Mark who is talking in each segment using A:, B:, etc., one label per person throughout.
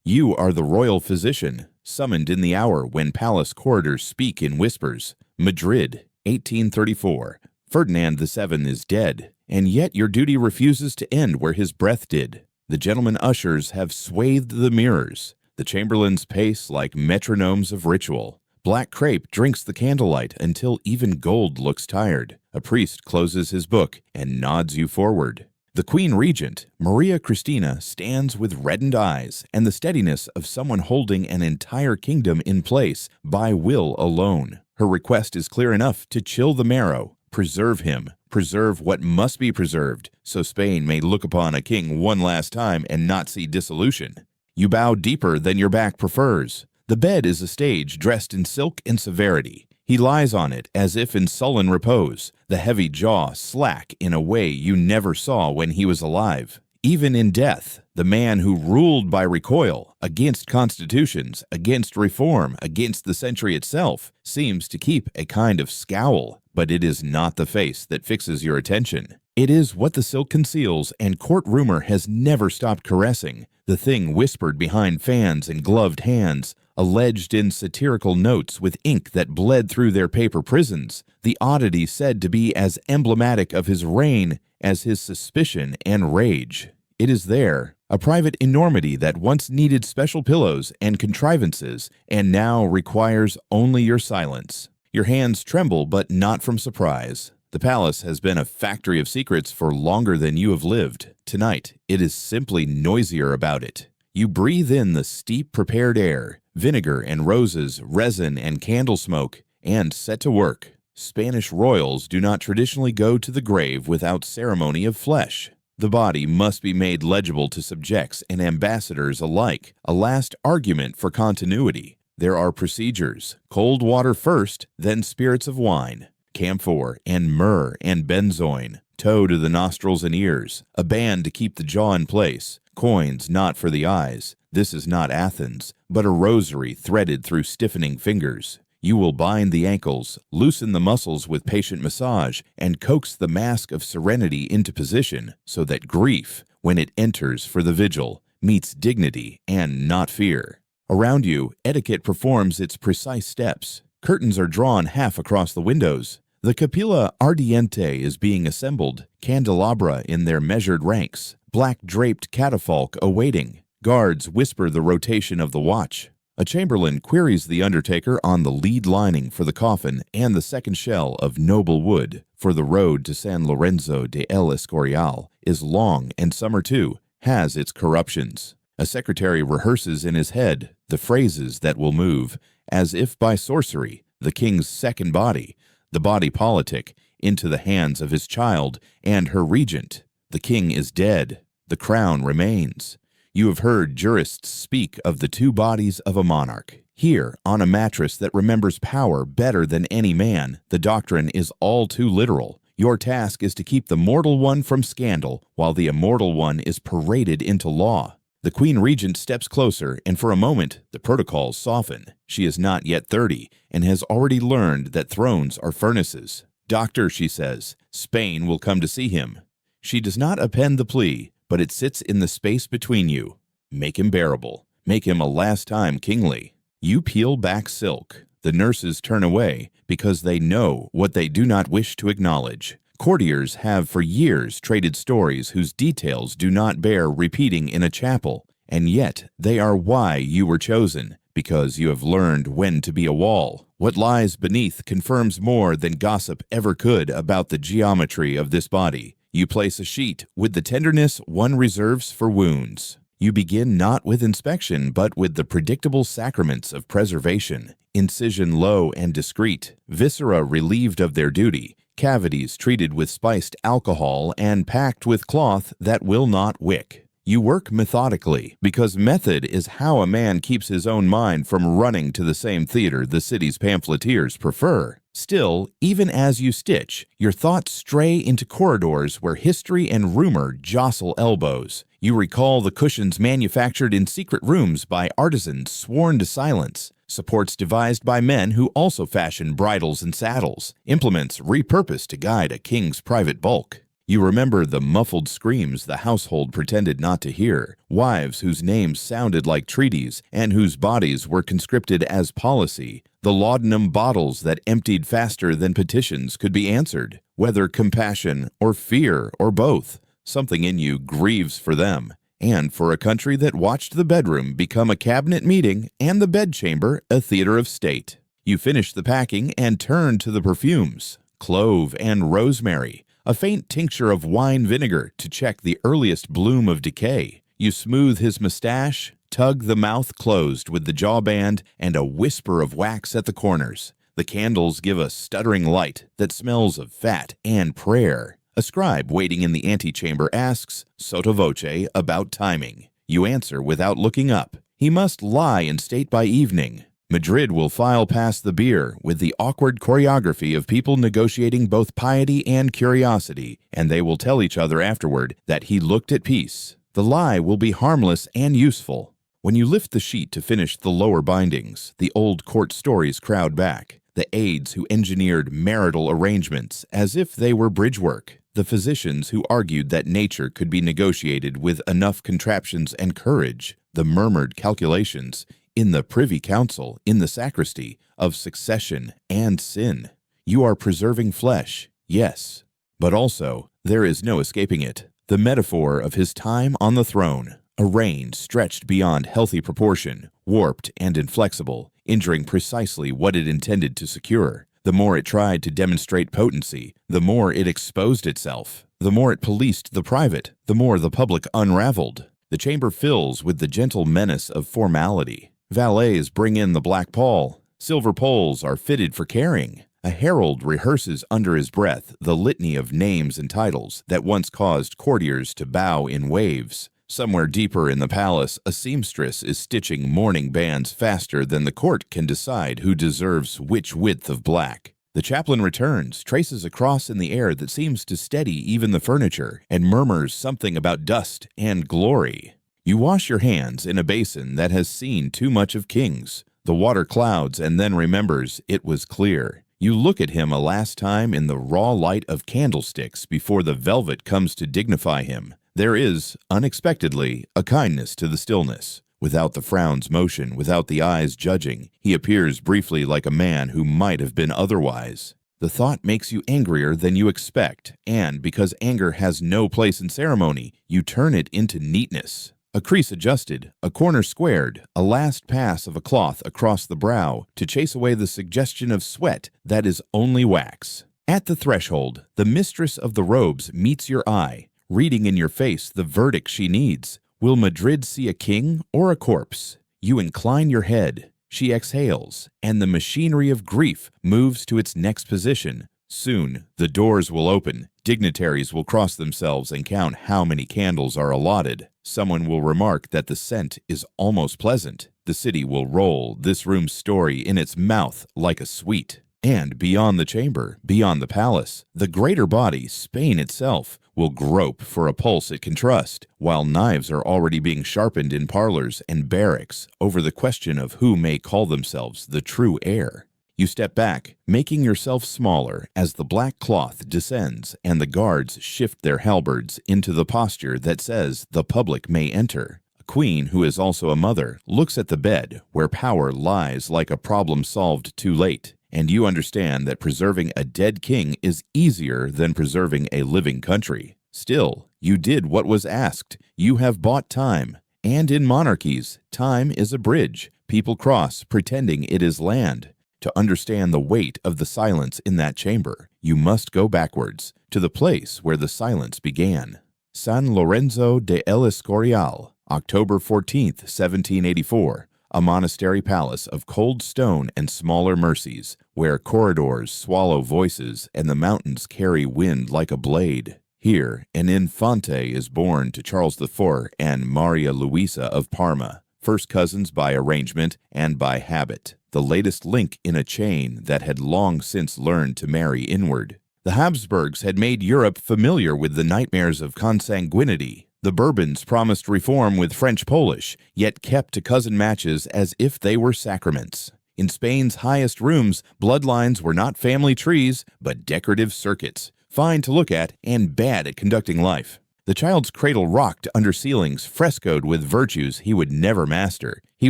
A: You are the royal physician, summoned in the hour when palace corridors speak in whispers. Madrid, 1834. Ferdinand VII is dead, and yet your duty refuses to end where his breath did. The gentlemen ushers have swathed the mirrors. The chamberlains pace like metronomes of ritual. Black crape drinks the candlelight until even gold looks tired. A priest closes his book and nods you forward. The Queen Regent, Maria Cristina, stands with reddened eyes and the steadiness of someone holding an entire kingdom in place by will alone. Her request is clear enough to chill the marrow. Preserve him. Preserve what must be preserved, so Spain may look upon a king one last time and not see dissolution. You bow deeper than your back prefers. The bed is a stage dressed in silk and severity. He lies on it as if in sullen repose, the heavy jaw slack in a way you never saw when he was alive. Even in death, the man who ruled by recoil, against constitutions, against reform, against the century itself, seems to keep a kind of scowl, but it is not the face that fixes your attention. It is what the silk conceals and court rumor has never stopped caressing, the thing whispered behind fans and gloved hands, alleged in satirical notes with ink that bled through their paper prisons, the oddity said to be as emblematic of his reign as his suspicion and rage. It is there, a private enormity that once needed special pillows and contrivances and now requires only your silence. Your hands tremble, but not from surprise. The palace has been a factory of secrets for longer than you have lived. Tonight, it is simply noisier about it. You breathe in the steep prepared air, vinegar and roses, resin and candle smoke, and set to work. Spanish royals do not traditionally go to the grave without ceremony of flesh. The body must be made legible to subjects and ambassadors alike, a last argument for continuity. There are procedures: cold water first, then spirits of wine, camphor and myrrh and benzoin, tow to the nostrils and ears, a band to keep the jaw in place, coins not for the eyes. This is not Athens, but a rosary threaded through stiffening fingers. You will bind the ankles, loosen the muscles with patient massage, and coax the mask of serenity into position so that grief, when it enters for the vigil, meets dignity and not fear. Around you, etiquette performs its precise steps. Curtains are drawn half across the windows. The Capilla Ardiente is being assembled, candelabra in their measured ranks, black-draped catafalque awaiting. Guards whisper the rotation of the watch. A chamberlain queries the undertaker on the lead lining for the coffin and the second shell of noble wood, for the road to San Lorenzo de El Escorial is long and summer too has its corruptions. A secretary rehearses in his head the phrases that will move, as if by sorcery, the king's second body, the body politic, into the hands of his child and her regent. The king is dead. The crown remains. You have heard jurists speak of the two bodies of a monarch. Here, on a mattress that remembers power better than any man, the doctrine is all too literal. Your task is to keep the mortal one from scandal, while the immortal one is paraded into law. The Queen Regent steps closer, and for a moment, the protocols soften. She is not yet 30, and has already learned that thrones are furnaces. "Doctor," she says, "Spain will come to see him." She does not append the plea, but it sits in the space between you. Make him bearable. Make him a last time kingly. You peel back silk. The nurses turn away because they know what they do not wish to acknowledge. Courtiers have for years traded stories whose details do not bear repeating in a chapel, and yet they are why you were chosen, because you have learned when to be a wall. What lies beneath confirms more than gossip ever could about the geometry of this body. You place a sheet with the tenderness one reserves for wounds. You begin not with inspection, but with the predictable sacraments of preservation. Incision low and discreet, viscera relieved of their duty, cavities treated with spiced alcohol and packed with cloth that will not wick. You work methodically, because method is how a man keeps his own mind from running to the same theater the city's pamphleteers prefer. Still, even as you stitch, your thoughts stray into corridors where history and rumor jostle elbows. You recall the cushions manufactured in secret rooms by artisans sworn to silence, supports devised by men who also fashion bridles and saddles, implements repurposed to guide a king's private bulk. You remember the muffled screams the household pretended not to hear, wives whose names sounded like treaties and whose bodies were conscripted as policy, the laudanum bottles that emptied faster than petitions could be answered, whether compassion or fear or both. Something in you grieves for them, and for a country that watched the bedroom become a cabinet meeting and the bedchamber a theater of state. You finish the packing and turn to the perfumes, clove and rosemary, a faint tincture of wine vinegar to check the earliest bloom of decay. You smooth his mustache, tug the mouth closed with the jawband, and a whisper of wax at the corners. The candles give a stuttering light that smells of fat and prayer. A scribe waiting in the antechamber asks, sotto voce, about timing. You answer without looking up. He must lie in state by evening. Madrid will file past the beer with the awkward choreography of people negotiating both piety and curiosity, and they will tell each other afterward that he looked at peace. The lie will be harmless and useful. When you lift the sheet to finish the lower bindings, the old court stories crowd back. The aides who engineered marital arrangements as if they were bridge work. The physicians who argued that nature could be negotiated with enough contraptions and courage. The murmured calculations in the Privy Council, in the sacristy, of succession and sin. You are preserving flesh, yes, but also there is no escaping it. The metaphor of his time on the throne, a reign stretched beyond healthy proportion, warped and inflexible, injuring precisely what it intended to secure. The more it tried to demonstrate potency, the more it exposed itself. The more it policed the private, the more the public unraveled. The chamber fills with the gentle menace of formality. Valets bring in the black pall. Silver poles are fitted for carrying. A herald rehearses under his breath the litany of names and titles that once caused courtiers to bow in waves. Somewhere deeper in the palace, a seamstress is stitching mourning bands faster than the court can decide who deserves which width of black. The chaplain returns, traces a cross in the air that seems to steady even the furniture, and murmurs something about dust and glory. You wash your hands in a basin that has seen too much of kings. The water clouds and then remembers it was clear. You look at him a last time in the raw light of candlesticks before the velvet comes to dignify him. There is, unexpectedly, a kindness to the stillness. Without the frown's motion, without the eyes judging, he appears briefly like a man who might have been otherwise. The thought makes you angrier than you expect, and because anger has no place in ceremony, you turn it into neatness. A crease adjusted, a corner squared, a last pass of a cloth across the brow to chase away the suggestion of sweat that is only wax. At the threshold, the mistress of the robes meets your eye, reading in your face the verdict she needs. Will Madrid see a king or a corpse? You incline your head. She exhales, and the machinery of grief moves to its next position. Soon, the doors will open. Dignitaries will cross themselves and count how many candles are allotted. Someone will remark that the scent is almost pleasant. The city will roll this room's story in its mouth like a sweet. And beyond the chamber, beyond the palace, the greater body, Spain itself, will grope for a pulse it can trust, while knives are already being sharpened in parlors and barracks over the question of who may call themselves the true heir. You step back, making yourself smaller as the black cloth descends and the guards shift their halberds into the posture that says the public may enter. A queen, who is also a mother, looks at the bed where power lies like a problem solved too late. And you understand that preserving a dead king is easier than preserving a living country. Still, you did what was asked. You have bought time. And in monarchies, time is a bridge. People cross, pretending it is land. To understand the weight of the silence in that chamber, you must go backwards, to the place where the silence began. San Lorenzo de El Escorial, October 14th, 1784. A monastery palace of cold stone and smaller mercies, where corridors swallow voices and the mountains carry wind like a blade. Here, an infante is born to Charles IV and Maria Luisa of Parma, first cousins by arrangement and by habit, the latest link in a chain that had long since learned to marry inward. The Habsburgs had made Europe familiar with the nightmares of consanguinity. The Bourbons promised reform with French-Polish, yet kept to cousin matches as if they were sacraments. In Spain's highest rooms, bloodlines were not family trees, but decorative circuits, fine to look at, and bad at conducting life. The child's cradle rocked under ceilings frescoed with virtues he would never master. He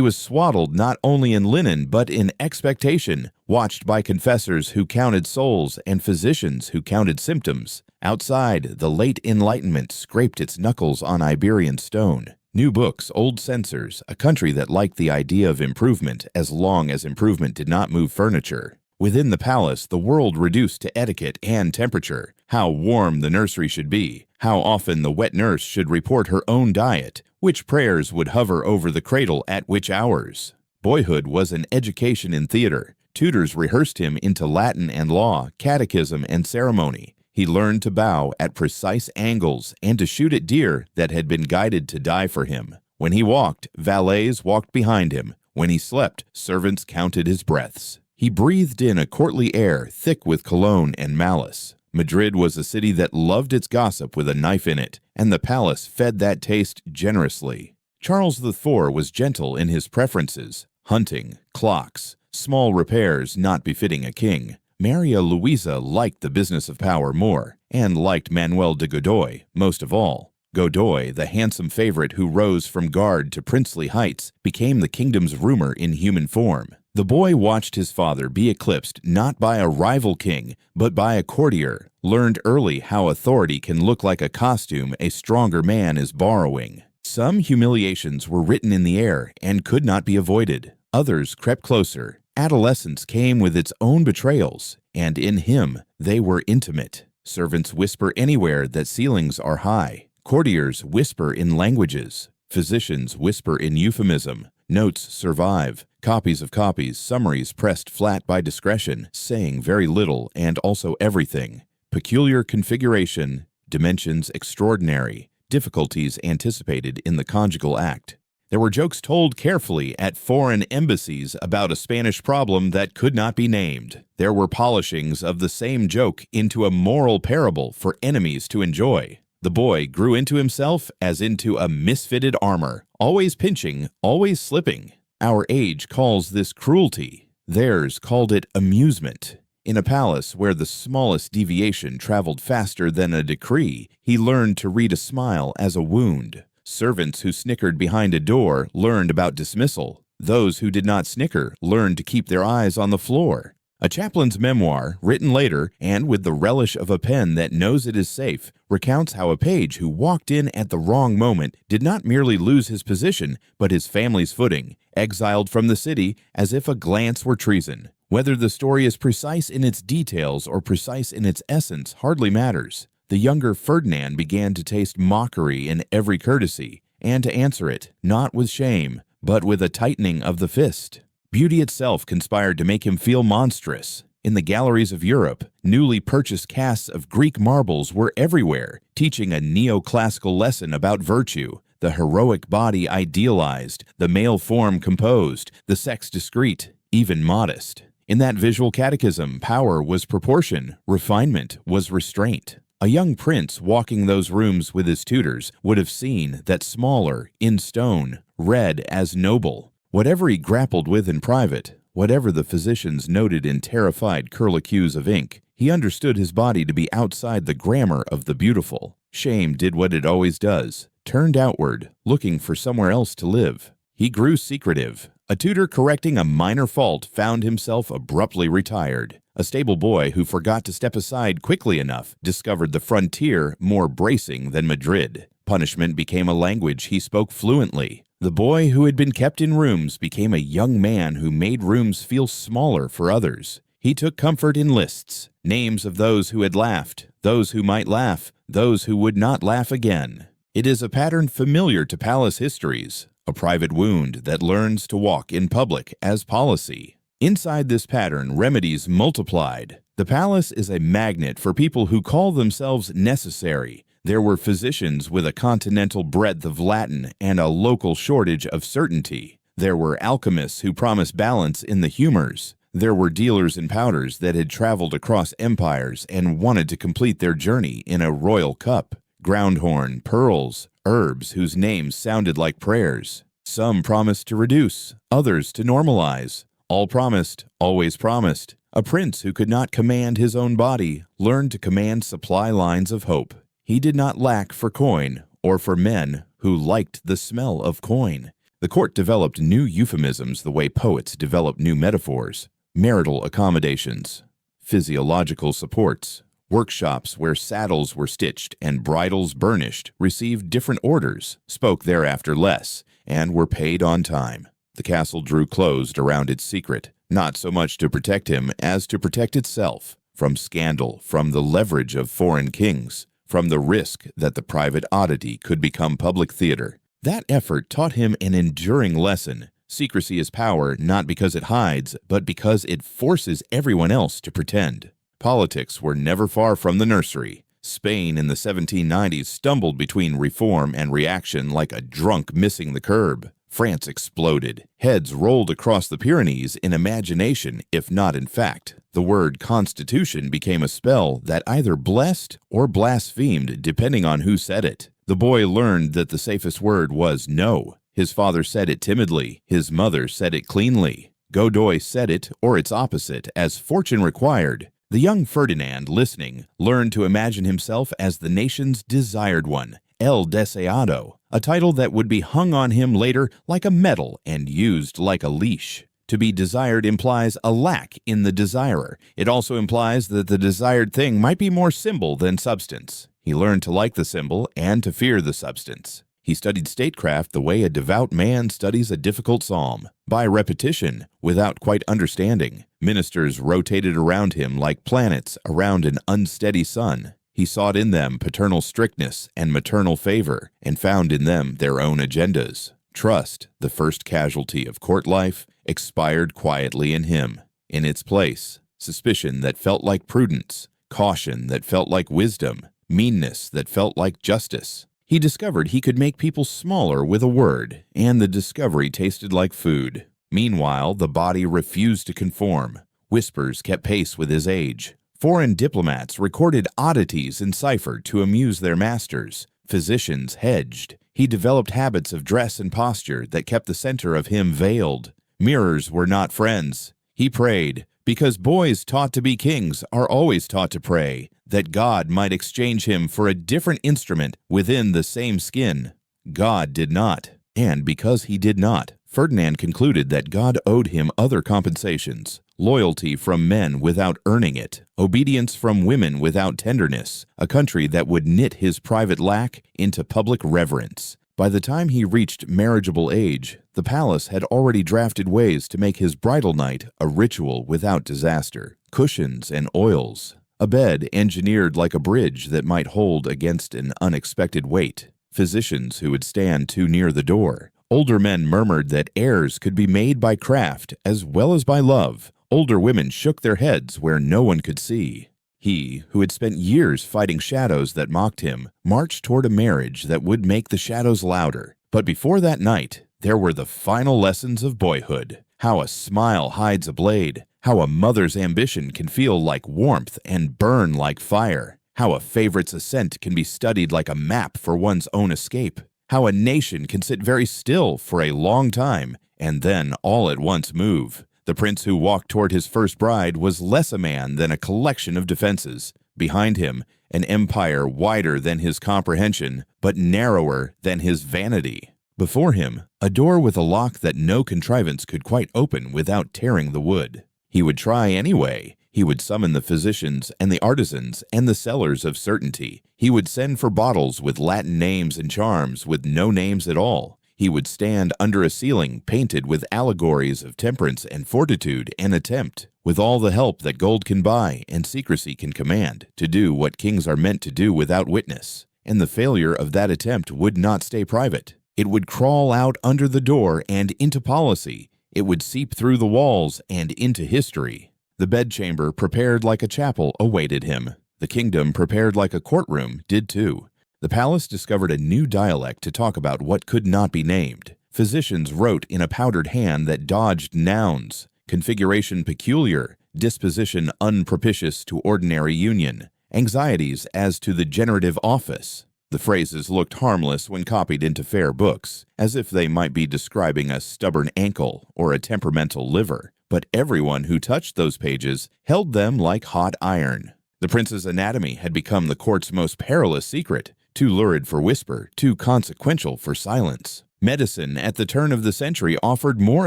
A: was swaddled not only in linen but in expectation, watched by confessors who counted souls and physicians who counted symptoms. Outside, the late Enlightenment scraped its knuckles on Iberian stone. New books, old censors, a country that liked the idea of improvement as long as improvement did not move furniture. Within the palace, the world reduced to etiquette and temperature, how warm the nursery should be, how often the wet nurse should report her own diet, which prayers would hover over the cradle at which hours. Boyhood was an education in theater. Tutors rehearsed him into Latin and law, catechism and ceremony. He learned to bow at precise angles and to shoot at deer that had been guided to die for him. When he walked, valets walked behind him. When he slept, servants counted his breaths. He breathed in a courtly air thick with cologne and malice. Madrid was a city that loved its gossip with a knife in it, and the palace fed that taste generously. Charles IV was gentle in his preferences: hunting, clocks, small repairs not befitting a king. Maria Louisa liked the business of power more, and liked Manuel de Godoy most of all. Godoy, the handsome favorite who rose from guard to princely heights, became the kingdom's ruler in human form. The boy watched his father be eclipsed not by a rival king, but by a courtier, learned early how authority can look like a costume a stronger man is borrowing. Some humiliations were written in the air and could not be avoided. Others crept closer. Adolescence came with its own betrayals, and in him they were intimate. Servants whisper anywhere that ceilings are high. Courtiers whisper in languages. Physicians whisper in euphemism. Notes survive. Copies of copies, summaries pressed flat by discretion, saying very little and also everything. Peculiar configuration, dimensions extraordinary, difficulties anticipated in the conjugal act. There were jokes told carefully at foreign embassies about a Spanish problem that could not be named. There were polishings of the same joke into a moral parable for enemies to enjoy. The boy grew into himself as into a misfitted armor, always pinching, always slipping. Our age calls this cruelty. Theirs called it amusement. In a palace where the smallest deviation traveled faster than a decree, he learned to read a smile as a wound. Servants who snickered behind a door learned about dismissal. Those who did not snicker learned to keep their eyes on the floor. A chaplain's memoir, written later, and with the relish of a pen that knows it is safe, recounts how a page who walked in at the wrong moment did not merely lose his position, but his family's footing, exiled from the city as if a glance were treason. Whether the story is precise in its details or precise in its essence hardly matters. The younger Ferdinand began to taste mockery in every courtesy, and to answer it, not with shame, but with a tightening of the fist. Beauty itself conspired to make him feel monstrous. In the galleries of Europe, newly purchased casts of Greek marbles were everywhere, teaching a neoclassical lesson about virtue, the heroic body idealized, the male form composed, the sex discreet, even modest. In that visual catechism, power was proportion, refinement was restraint. A young prince walking those rooms with his tutors would have seen that smaller, in stone, read as noble. Whatever he grappled with in private, whatever the physicians noted in terrified curlicues of ink, he understood his body to be outside the grammar of the beautiful. Shame did what it always does, turned outward, looking for somewhere else to live. He grew secretive. A tutor correcting a minor fault found himself abruptly retired. A stable boy who forgot to step aside quickly enough discovered the frontier more bracing than Madrid. Punishment became a language he spoke fluently. The boy who had been kept in rooms became a young man who made rooms feel smaller for others. He took comfort in lists, names of those who had laughed, those who might laugh, those who would not laugh again. It is a pattern familiar to palace histories, a private wound that learns to walk in public as policy. Inside this pattern, remedies multiplied. The palace is a magnet for people who call themselves necessary. There were physicians with a continental breadth of Latin and a local shortage of certainty. There were alchemists who promised balance in the humors. There were dealers in powders that had traveled across empires and wanted to complete their journey in a royal cup. Groundhorn, pearls, herbs whose names sounded like prayers. Some promised to reduce, others to normalize. All promised, always promised. A prince who could not command his own body learned to command supply lines of hope. He did not lack for coin or for men who liked the smell of coin. The court developed new euphemisms the way poets develop new metaphors. Marital accommodations, physiological supports, workshops where saddles were stitched and bridles burnished received different orders, spoke thereafter less, and were paid on time. The castle drew closed around its secret, not so much to protect him as to protect itself from scandal, from the leverage of foreign kings, from the risk that the private oddity could become public theater. That effort taught him an enduring lesson. Secrecy is power not because it hides, but because it forces everyone else to pretend. Politics were never far from the nursery. Spain in the 1790s stumbled between reform and reaction like a drunk missing the curb. France exploded. Heads rolled across the Pyrenees in imagination, if not in fact. The word Constitution became a spell that either blessed or blasphemed, depending on who said it. The boy learned that the safest word was no. His father said it timidly. His mother said it cleanly. Godoy said it, or its opposite, as fortune required. The young Ferdinand, listening, learned to imagine himself as the nation's desired one, El Deseado, a title that would be hung on him later like a medal and used like a leash. To be desired implies a lack in the desirer. It also implies that the desired thing might be more symbol than substance. He learned to like the symbol and to fear the substance. He studied statecraft the way a devout man studies a difficult psalm, by repetition, without quite understanding. Ministers rotated around him like planets around an unsteady sun. He sought in them paternal strictness and maternal favor, and found in them their own agendas. Trust, the first casualty of court life, expired quietly in him. In its place, suspicion that felt like prudence, caution that felt like wisdom, meanness that felt like justice. He discovered he could make people smaller with a word, and the discovery tasted like food. Meanwhile, the body refused to conform. Whispers kept pace with his age. Foreign diplomats recorded oddities in cipher to amuse their masters. Physicians hedged. He developed habits of dress and posture that kept the center of him veiled. Mirrors were not friends. He prayed, because boys taught to be kings are always taught to pray, that God might exchange him for a different instrument within the same skin. God did not. And because he did not, Ferdinand concluded that God owed him other compensations: loyalty from men without earning it, obedience from women without tenderness, a country that would knit his private lack into public reverence. By the time he reached marriageable age, the palace had already drafted ways to make his bridal night a ritual without disaster. Cushions and oils, a bed engineered like a bridge that might hold against an unexpected weight, physicians who would stand too near the door. Older men murmured that heirs could be made by craft as well as by love. Older women shook their heads where no one could see. He, who had spent years fighting shadows that mocked him, marched toward a marriage that would make the shadows louder. But before that night, there were the final lessons of boyhood. How a smile hides a blade. How a mother's ambition can feel like warmth and burn like fire. How a favorite's ascent can be studied like a map for one's own escape. How a nation can sit very still for a long time and then all at once move. The prince who walked toward his first bride was less a man than a collection of defenses. Behind him, an empire wider than his comprehension, but narrower than his vanity. Before him, a door with a lock that no contrivance could quite open without tearing the wood. He would try anyway. He would summon the physicians and the artisans and the sellers of certainty. He would send for bottles with Latin names and charms with no names at all. He would stand under a ceiling painted with allegories of temperance and fortitude and attempt, with all the help that gold can buy and secrecy can command, to do what kings are meant to do without witness. And the failure of that attempt would not stay private. It would crawl out under the door and into policy. It would seep through the walls and into history. The bedchamber prepared like a chapel awaited him. The kingdom prepared like a courtroom did too. The palace discovered a new dialect to talk about what could not be named. Physicians wrote in a powdered hand that dodged nouns, configuration peculiar, disposition unpropitious to ordinary union, anxieties as to the generative office. The phrases looked harmless when copied into fair books, as if they might be describing a stubborn ankle or a temperamental liver. but everyone who touched those pages held them like hot iron. The prince's anatomy had become the court's most perilous secret, too lurid for whisper, too consequential for silence. Medicine at the turn of the century offered more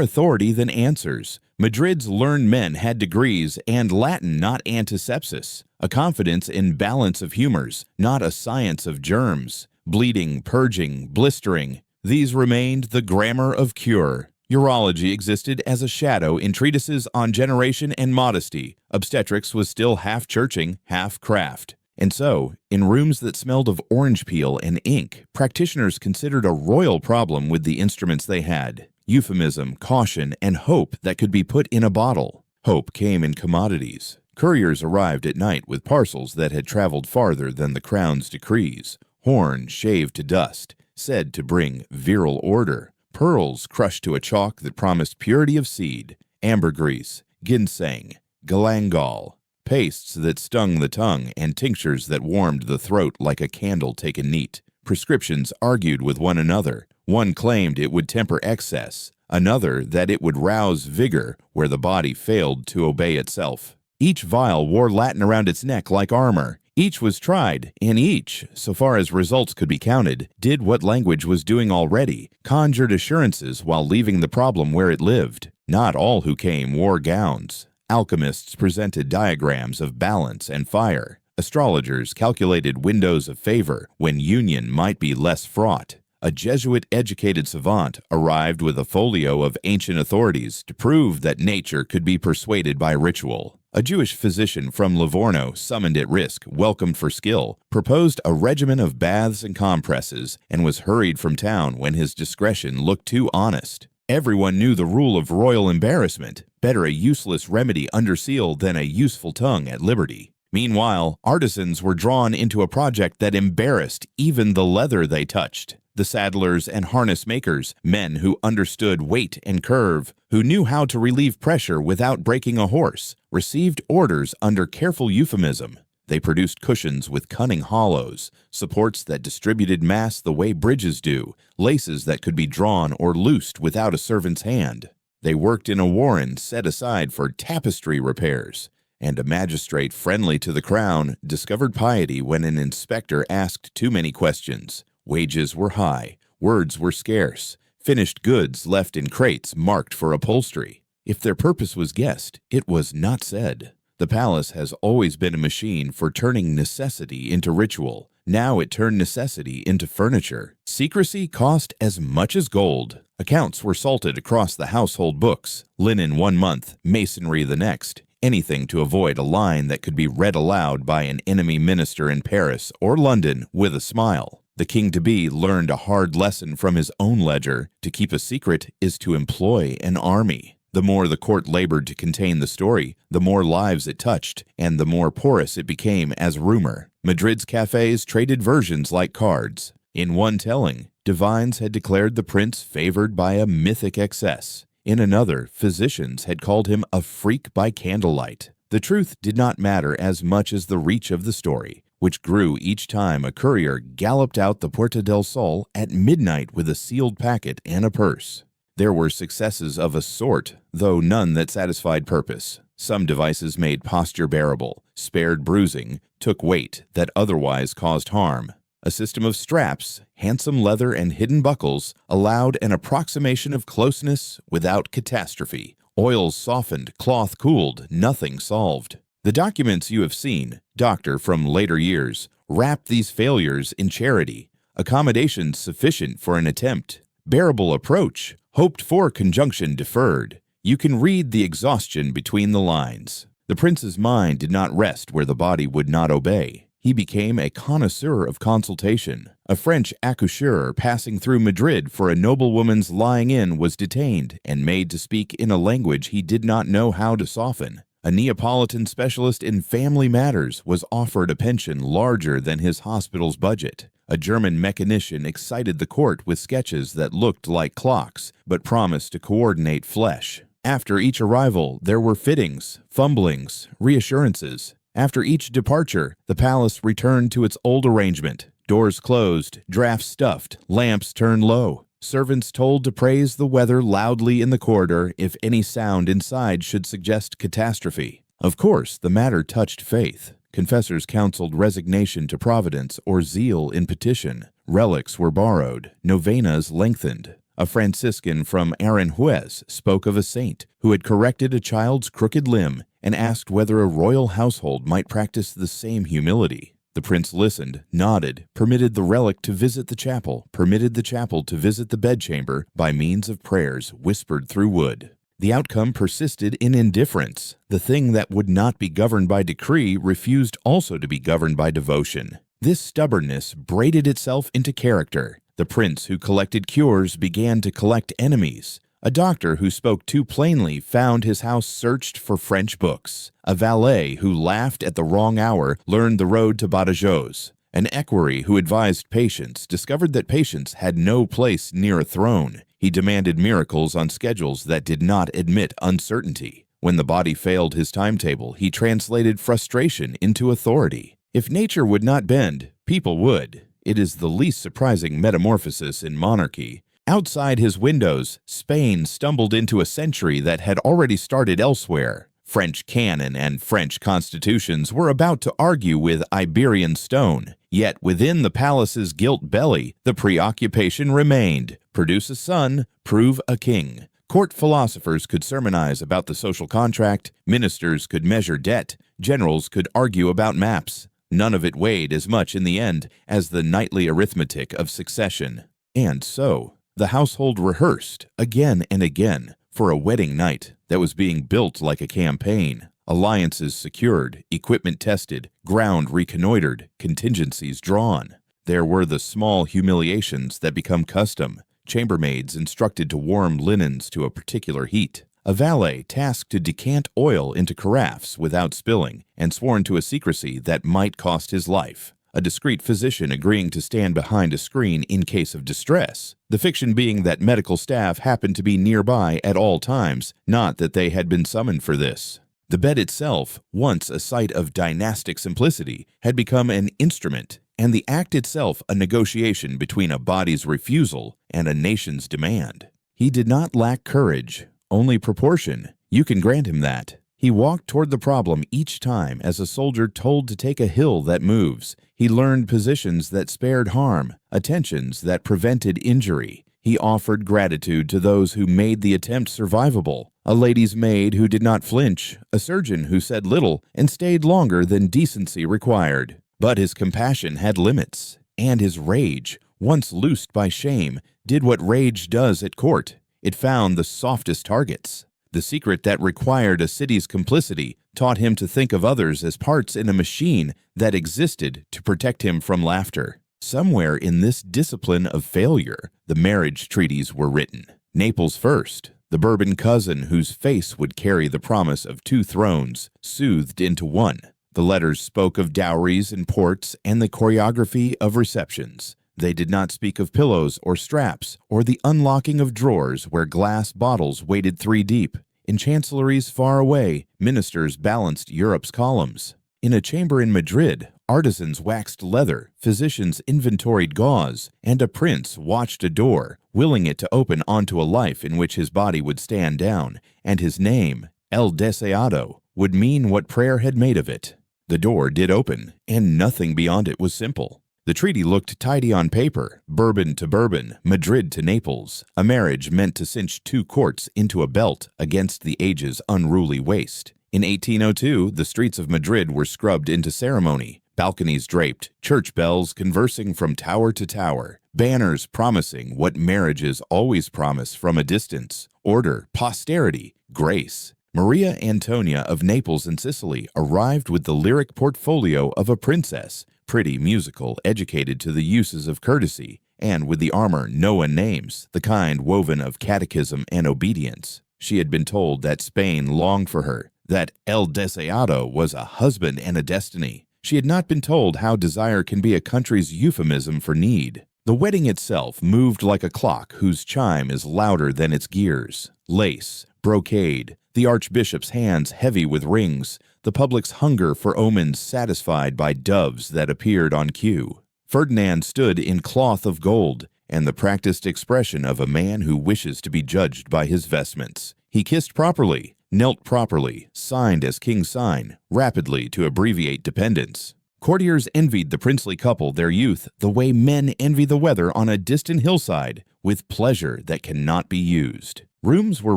A: authority than answers. Madrid's learned men had degrees and Latin, not antisepsis, a confidence in balance of humors, not a science of germs. Bleeding, purging, blistering, these remained the grammar of cure. Urology existed as a shadow in treatises on generation and modesty. Obstetrics was still half churching, half craft. And so, in rooms that smelled of orange peel and ink, practitioners considered a royal problem with the instruments they had: euphemism, caution, and hope that could be put in a bottle. Hope came in commodities. Couriers arrived at night with parcels that had traveled farther than the crown's decrees. Horn shaved to dust, said to bring virile order. Pearls crushed to a chalk that promised purity of seed. Ambergris, ginseng, galangal. Pastes that stung the tongue and tinctures that warmed the throat like a candle taken neat. Prescriptions argued with one another. One claimed it would temper excess, another that it would rouse vigor where the body failed to obey itself. Each vial wore Latin around its neck like armor. Each was tried, and each, so far as results could be counted, did what language was doing already, conjured assurances while leaving the problem where it lived. Not all who came wore gowns. Alchemists presented diagrams of balance and fire. Astrologers calculated windows of favor when union might be less fraught. A Jesuit-educated savant arrived with a folio of ancient authorities to prove that nature could be persuaded by ritual. A Jewish physician from Livorno, summoned at risk, welcomed for skill, proposed a regimen of baths and compresses, and was hurried from town when his discretion looked too honest. Everyone knew the rule of royal embarrassment: better a useless remedy under seal than a useful tongue at liberty. Meanwhile, artisans were drawn into a project that embarrassed even the leather they touched. The saddlers and harness makers, men who understood weight and curve, who knew how to relieve pressure without breaking a horse, received orders under careful euphemism. They produced cushions with cunning hollows, supports that distributed mass the way bridges do, laces that could be drawn or loosed without a servant's hand. They worked in a warren set aside for tapestry repairs, and a magistrate friendly to the crown discovered piety when an inspector asked too many questions. Wages were high, words were scarce, finished goods left in crates marked for upholstery. If their purpose was guessed, it was not said. The palace has always been a machine for turning necessity into ritual. Now it turned necessity into furniture. Secrecy cost as much as gold. Accounts were salted across the household books. Linen 1 month, masonry the next. Anything to avoid a line that could be read aloud by an enemy minister in Paris or London with a smile. The king-to-be learned a hard lesson from his own ledger. To keep a secret is to employ an army. The more the court labored to contain the story, the more lives it touched, and the more porous it became as rumor. Madrid's cafes traded versions like cards. In one telling, divines had declared the prince favored by a mythic excess. In another, physicians had called him a freak by candlelight. The truth did not matter as much as the reach of the story, which grew each time a courier galloped out the Puerta del Sol at midnight with a sealed packet and a purse. There were successes of a sort, though none that satisfied purpose. Some devices made posture bearable, spared bruising, took weight that otherwise caused harm. A system of straps, handsome leather, and hidden buckles allowed an approximation of closeness without catastrophe. Oils softened, cloth cooled, nothing solved. The documents you have seen, doctor from later years, wrapped these failures in charity, accommodations sufficient for an attempt, bearable approach, hoped for conjunction deferred. You can read the exhaustion between the lines. The prince's mind did not rest where the body would not obey. He became a connoisseur of consultation. A French accoucheur passing through Madrid for a noblewoman's lying in was detained and made to speak in a language he did not know how to soften. A Neapolitan specialist in family matters was offered a pension larger than his hospital's budget. A German mechanician excited the court with sketches that looked like clocks, but promised to coordinate flesh. After each arrival, there were fittings, fumblings, reassurances. After each departure, the palace returned to its old arrangement. Doors closed, drafts stuffed, lamps turned low. Servants told to praise the weather loudly in the corridor if any sound inside should suggest catastrophe. Of course, the matter touched faith. Confessors counseled resignation to Providence or zeal in petition. Relics were borrowed, novenas lengthened. A Franciscan from Aranjuez spoke of a saint who had corrected a child's crooked limb and asked whether a royal household might practice the same humility. The prince listened, nodded, permitted the relic to visit the chapel, permitted the chapel to visit the bedchamber by means of prayers whispered through wood. The outcome persisted in indifference. The thing that would not be governed by decree refused also to be governed by devotion. This stubbornness braided itself into character. The prince who collected cures began to collect enemies. A doctor who spoke too plainly found his house searched for French books. A valet who laughed at the wrong hour learned the road to Badajoz. An equerry who advised patience discovered that patience had no place near a throne. He demanded miracles on schedules that did not admit uncertainty. When the body failed his timetable, he translated frustration into authority. If nature would not bend, people would. It is the least surprising metamorphosis in monarchy. Outside his windows, Spain stumbled into a century that had already started elsewhere. French cannon and French constitutions were about to argue with Iberian stone. Yet within the palace's gilt belly, the preoccupation remained. Produce a son, prove a king. Court philosophers could sermonize about the social contract, ministers could measure debt, generals could argue about maps. None of it weighed as much in the end as the nightly arithmetic of succession. And so, the household rehearsed again and again for a wedding night that was being built like a campaign. Alliances secured, equipment tested, ground reconnoitered, contingencies drawn. There were the small humiliations that become custom. Chambermaids instructed to warm linens to a particular heat. A valet tasked to decant oil into carafes without spilling and sworn to a secrecy that might cost his life. A discreet physician agreeing to stand behind a screen in case of distress. The fiction being that medical staff happened to be nearby at all times, not that they had been summoned for this. The bed itself, once a site of dynastic simplicity, had become an instrument, and the act itself a negotiation between a body's refusal and a nation's demand. He did not lack courage, only proportion. You can grant him that. He walked toward the problem each time as a soldier told to take a hill that moves. He learned positions that spared harm, attentions that prevented injury. He offered gratitude to those who made the attempt survivable. A lady's maid who did not flinch, a surgeon who said little and stayed longer than decency required. But his compassion had limits, and his rage, once loosed by shame, did what rage does at court. It found the softest targets. The secret that required a city's complicity taught him to think of others as parts in a machine that existed to protect him from laughter. Somewhere in this discipline of failure, the marriage treaties were written. Naples first, the Bourbon cousin whose face would carry the promise of 2 thrones, soothed into one. The letters spoke of dowries and ports and the choreography of receptions. They did not speak of pillows or straps or the unlocking of drawers where glass bottles waited 3 deep. In chancelleries far away, ministers balanced Europe's columns. In a chamber in Madrid, artisans waxed leather, physicians inventoried gauze, and a prince watched a door, willing it to open onto a life in which his body would stand down, and his name, El Deseado, would mean what prayer had made of it. The door did open, and nothing beyond it was simple. The treaty looked tidy on paper, Bourbon to Bourbon, Madrid to Naples, a marriage meant to cinch 2 courts into a belt against the age's unruly waste. In 1802, the streets of Madrid were scrubbed into ceremony, balconies draped, church bells conversing from tower to tower, banners promising what marriages always promise from a distance: order, posterity, grace. Maria Antonia of Naples and Sicily arrived with the lyric portfolio of a princess, pretty, musical, educated to the uses of courtesy, and with the armor no one names, the kind woven of catechism and obedience. She had been told that Spain longed for her, that El Deseado was a husband and a destiny. She had not been told how desire can be a country's euphemism for need. The wedding itself moved like a clock whose chime is louder than its gears. Lace, brocade, the archbishop's hands heavy with rings, the public's hunger for omens satisfied by doves that appeared on cue. Ferdinand stood in cloth of gold, and the practiced expression of a man who wishes to be judged by his vestments. He kissed properly, knelt properly, signed as king's sign, rapidly to abbreviate dependence. Courtiers envied the princely couple their youth the way men envy the weather on a distant hillside, with pleasure that cannot be used. Rooms were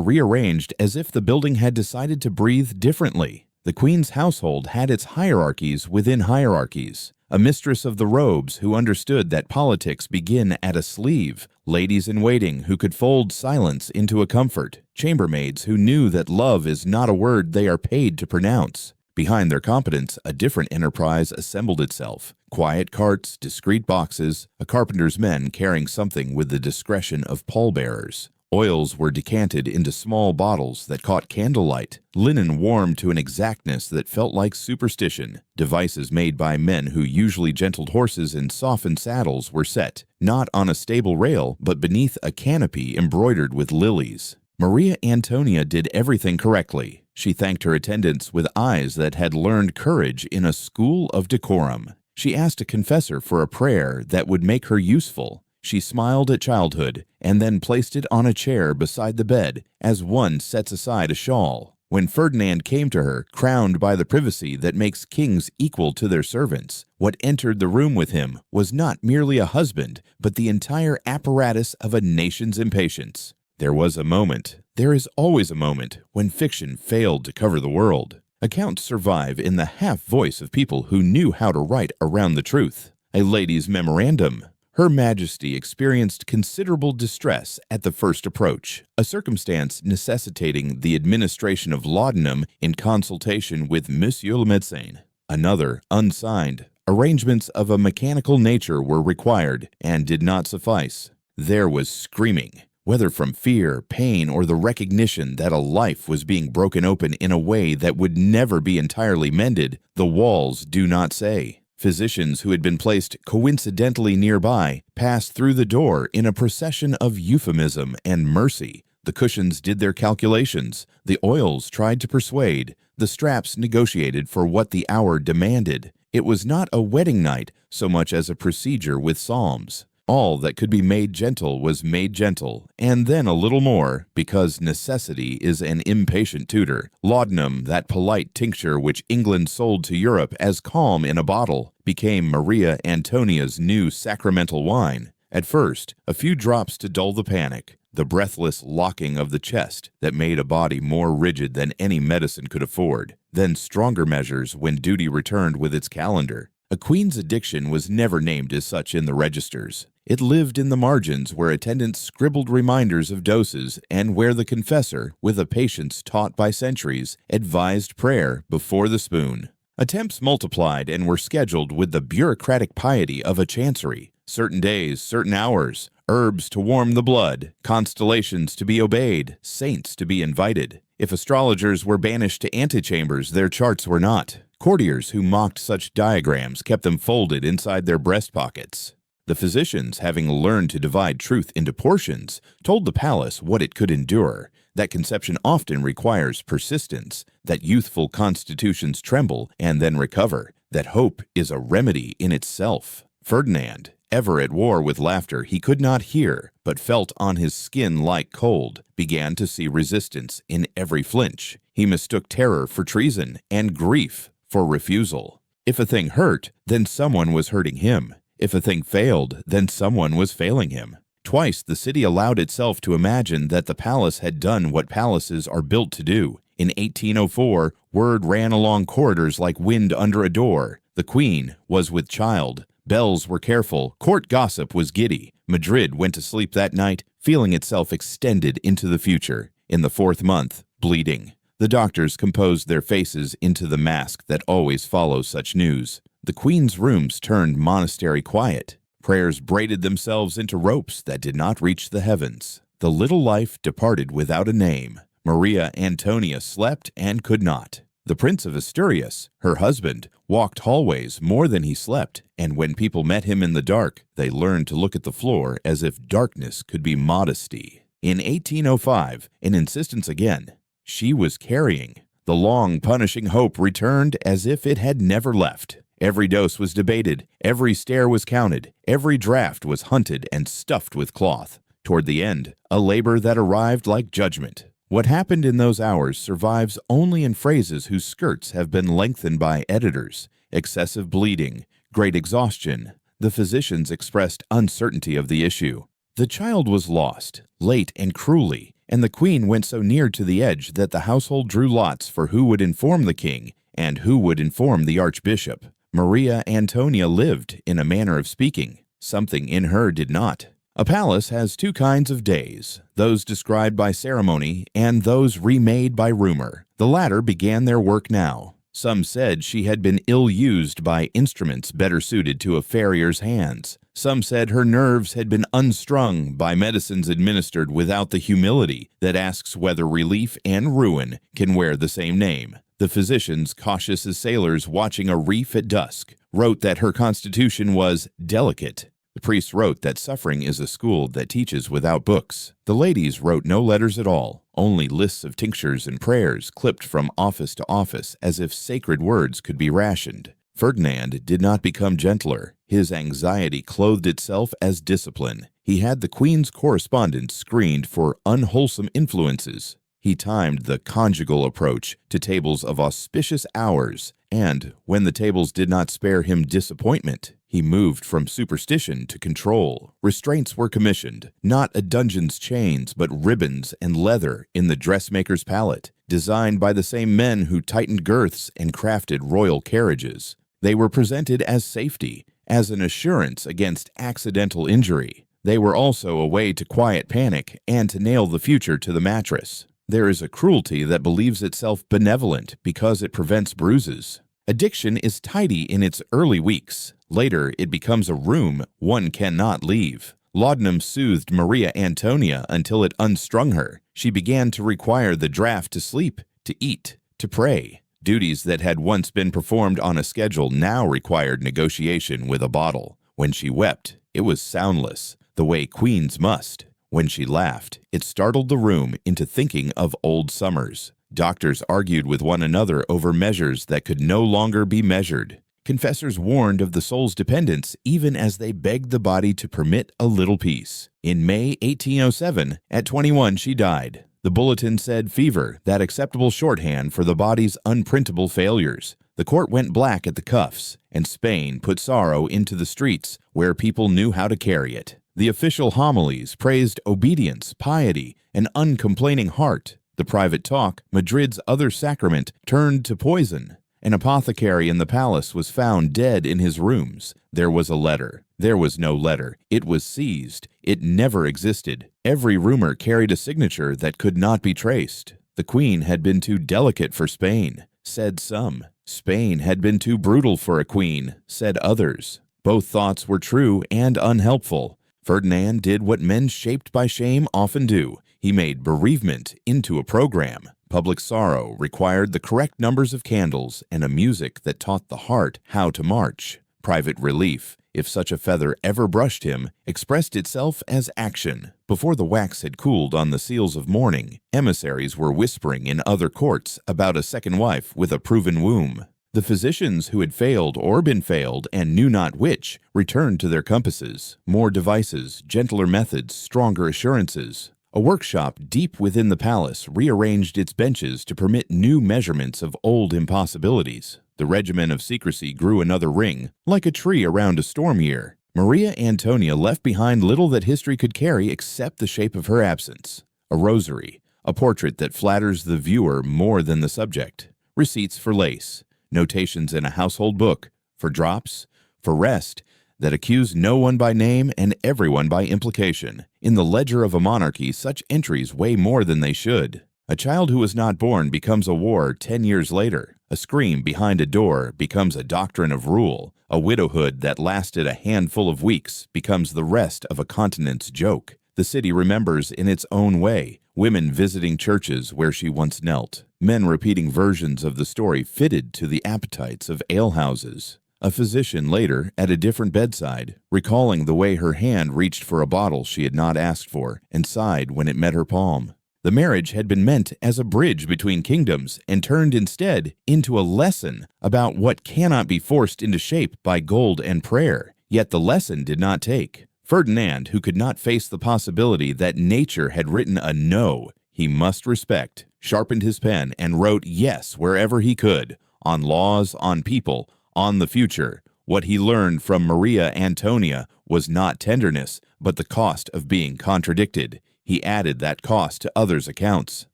A: rearranged as if the building had decided to breathe differently. The queen's household had its hierarchies within hierarchies. A mistress of the robes who understood that politics begin at a sleeve, ladies-in-waiting who could fold silence into a comfort, chambermaids who knew that love is not a word they are paid to pronounce. Behind their competence, a different enterprise assembled itself. Quiet carts, discreet boxes, a carpenter's men carrying something with the discretion of pallbearers. Oils were decanted into small bottles that caught candlelight, linen warmed to an exactness that felt like superstition. Devices made by men who usually gentled horses in softened saddles were set, not on a stable rail, but beneath a canopy embroidered with lilies. Maria Antonia did everything correctly. She thanked her attendants with eyes that had learned courage in a school of decorum. She asked a confessor for a prayer that would make her useful. She smiled at childhood and then placed it on a chair beside the bed as one sets aside a shawl. When Ferdinand came to her, crowned by the privacy that makes kings equal to their servants, what entered the room with him was not merely a husband, but the entire apparatus of a nation's impatience. There was a moment, there is always a moment, when fiction failed to cover the world. Accounts survive in the half-voice of people who knew how to write around the truth. A lady's memorandum. Her Majesty experienced considerable distress at the first approach, a circumstance necessitating the administration of laudanum in consultation with Monsieur le Médecin. Another, unsigned. Arrangements of a mechanical nature were required and did not suffice. There was screaming. Whether from fear, pain, or the recognition that a life was being broken open in a way that would never be entirely mended, the walls do not say. Physicians who had been placed coincidentally nearby passed through the door in a procession of euphemism and mercy. The cushions did their calculations, the oils tried to persuade, the straps negotiated for what the hour demanded. It was not a wedding night so much as a procedure with psalms. All that could be made gentle was made gentle, and then a little more, because necessity is an impatient tutor. Laudanum, that polite tincture which England sold to Europe as calm in a bottle, became Maria Antonia's new sacramental wine. At first, a few drops to dull the panic, the breathless locking of the chest that made a body more rigid than any medicine could afford. Then stronger measures when duty returned with its calendar. A queen's addiction was never named as such in the registers. It lived in the margins where attendants scribbled reminders of doses and where the confessor, with a patience taught by centuries, advised prayer before the spoon. Attempts multiplied and were scheduled with the bureaucratic piety of a chancery. Certain days, certain hours, herbs to warm the blood, constellations to be obeyed, saints to be invited. If astrologers were banished to antechambers, their charts were not. Courtiers who mocked such diagrams kept them folded inside their breast pockets. The physicians, having learned to divide truth into portions, told the palace what it could endure, that conception often requires persistence, that youthful constitutions tremble and then recover, that hope is a remedy in itself. Ferdinand, ever at war with laughter he could not hear, but felt on his skin like cold, began to see resistance in every flinch. He mistook terror for treason and grief for refusal. If a thing hurt, then someone was hurting him. If a thing failed, then someone was failing him. Twice the city allowed itself to imagine that the palace had done what palaces are built to do. In 1804, word ran along corridors like wind under a door. The queen was with child. Bells were careful. Court gossip was giddy. Madrid went to sleep that night, feeling itself extended into the future. In the fourth month, bleeding. The doctors composed their faces into the mask that always follows such news. The queen's rooms turned monastery quiet. Prayers braided themselves into ropes that did not reach the heavens. The little life departed without a name. Maria Antonia slept and could not. The Prince of Asturias, her husband, walked hallways more than he slept, and when people met him in the dark, they learned to look at the floor as if darkness could be modesty. In 1805, an insistence again. She was carrying. The long, punishing hope returned as if it had never left. Every dose was debated, every stare was counted, every draft was hunted and stuffed with cloth. Toward the end, a labor that arrived like judgment. What happened in those hours survives only in phrases whose skirts have been lengthened by editors. Excessive bleeding, great exhaustion. The physicians expressed uncertainty of the issue. The child was lost, late and cruelly, and the queen went so near to the edge that the household drew lots for who would inform the king and who would inform the archbishop. Maria Antonia lived, in a manner of speaking. Something in her did not. A palace has two kinds of days, those described by ceremony and those remade by rumor. The latter began their work now. Some said she had been ill-used by instruments better suited to a farrier's hands. Some said her nerves had been unstrung by medicines administered without the humility that asks whether relief and ruin can wear the same name. The physicians, cautious as sailors watching a reef at dusk, wrote that her constitution was delicate. The priests wrote that suffering is a school that teaches without books. The ladies wrote no letters at all, only lists of tinctures and prayers clipped from office to office as if sacred words could be rationed. Ferdinand did not become gentler. His anxiety clothed itself as discipline. He had the queen's correspondence screened for unwholesome influences. He timed the conjugal approach to tables of auspicious hours, and, when the tables did not spare him disappointment, he moved from superstition to control. Restraints were commissioned, not a dungeon's chains, but ribbons and leather in the dressmaker's palette, designed by the same men who tightened girths and crafted royal carriages. They were presented as safety, as an assurance against accidental injury. They were also a way to quiet panic and to nail the future to the mattress. There is a cruelty that believes itself benevolent because it prevents bruises. Addiction is tidy in its early weeks. Later, it becomes a room one cannot leave. Laudanum soothed Maria Antonia until it unstrung her. She began to require the draught to sleep, to eat, to pray. Duties that had once been performed on a schedule now required negotiation with a bottle. When she wept, it was soundless, the way queens must. When she laughed, it startled the room into thinking of old summers. Doctors argued with one another over measures that could no longer be measured. Confessors warned of the soul's dependence even as they begged the body to permit a little peace. In May 1807, at 21, she died. The bulletin said fever, that acceptable shorthand for the body's unprintable failures. The court went black at the cuffs, and Spain put sorrow into the streets where people knew how to carry it. The official homilies praised obedience, piety, an uncomplaining heart. The private talk, Madrid's other sacrament, turned to poison. An apothecary in the palace was found dead in his rooms. There was a letter. There was no letter. It was seized. It never existed. Every rumor carried a signature that could not be traced. The queen had been too delicate for Spain, said some. Spain had been too brutal for a queen, said others. Both thoughts were true and unhelpful. Ferdinand did what men shaped by shame often do. He made bereavement into a program. Public sorrow required the correct numbers of candles and a music that taught the heart how to march. Private relief, if such a feather ever brushed him, expressed itself as action. Before the wax had cooled on the seals of mourning, emissaries were whispering in other courts about a second wife with a proven womb. The physicians who had failed or been failed and knew not which returned to their compasses. More devices, gentler methods, stronger assurances. A workshop deep within the palace rearranged its benches to permit new measurements of old impossibilities. The regimen of secrecy grew another ring, like a tree around a storm year. Maria Antonia left behind little that history could carry except the shape of her absence. A rosary, a portrait that flatters the viewer more than the subject. Receipts for lace. Notations in a household book, for drops, for rest, that accuse no one by name and everyone by implication. In the ledger of a monarchy, such entries weigh more than they should. A child who was not born becomes a war 10 years later. A scream behind a door becomes a doctrine of rule. A widowhood that lasted a handful of weeks becomes the rest of a continent's joke. The city remembers in its own way. Women visiting churches where she once knelt. Men repeating versions of the story fitted to the appetites of alehouses. A physician later, at a different bedside, recalling the way her hand reached for a bottle she had not asked for and sighed when it met her palm. The marriage had been meant as a bridge between kingdoms and turned instead into a lesson about what cannot be forced into shape by gold and prayer. Yet the lesson did not take. Ferdinand, who could not face the possibility that nature had written a no he must respect, sharpened his pen and wrote yes wherever he could, on laws, on people, on the future. What he learned from Maria Antonia was not tenderness, but the cost of being contradicted. He added that cost to others' accounts.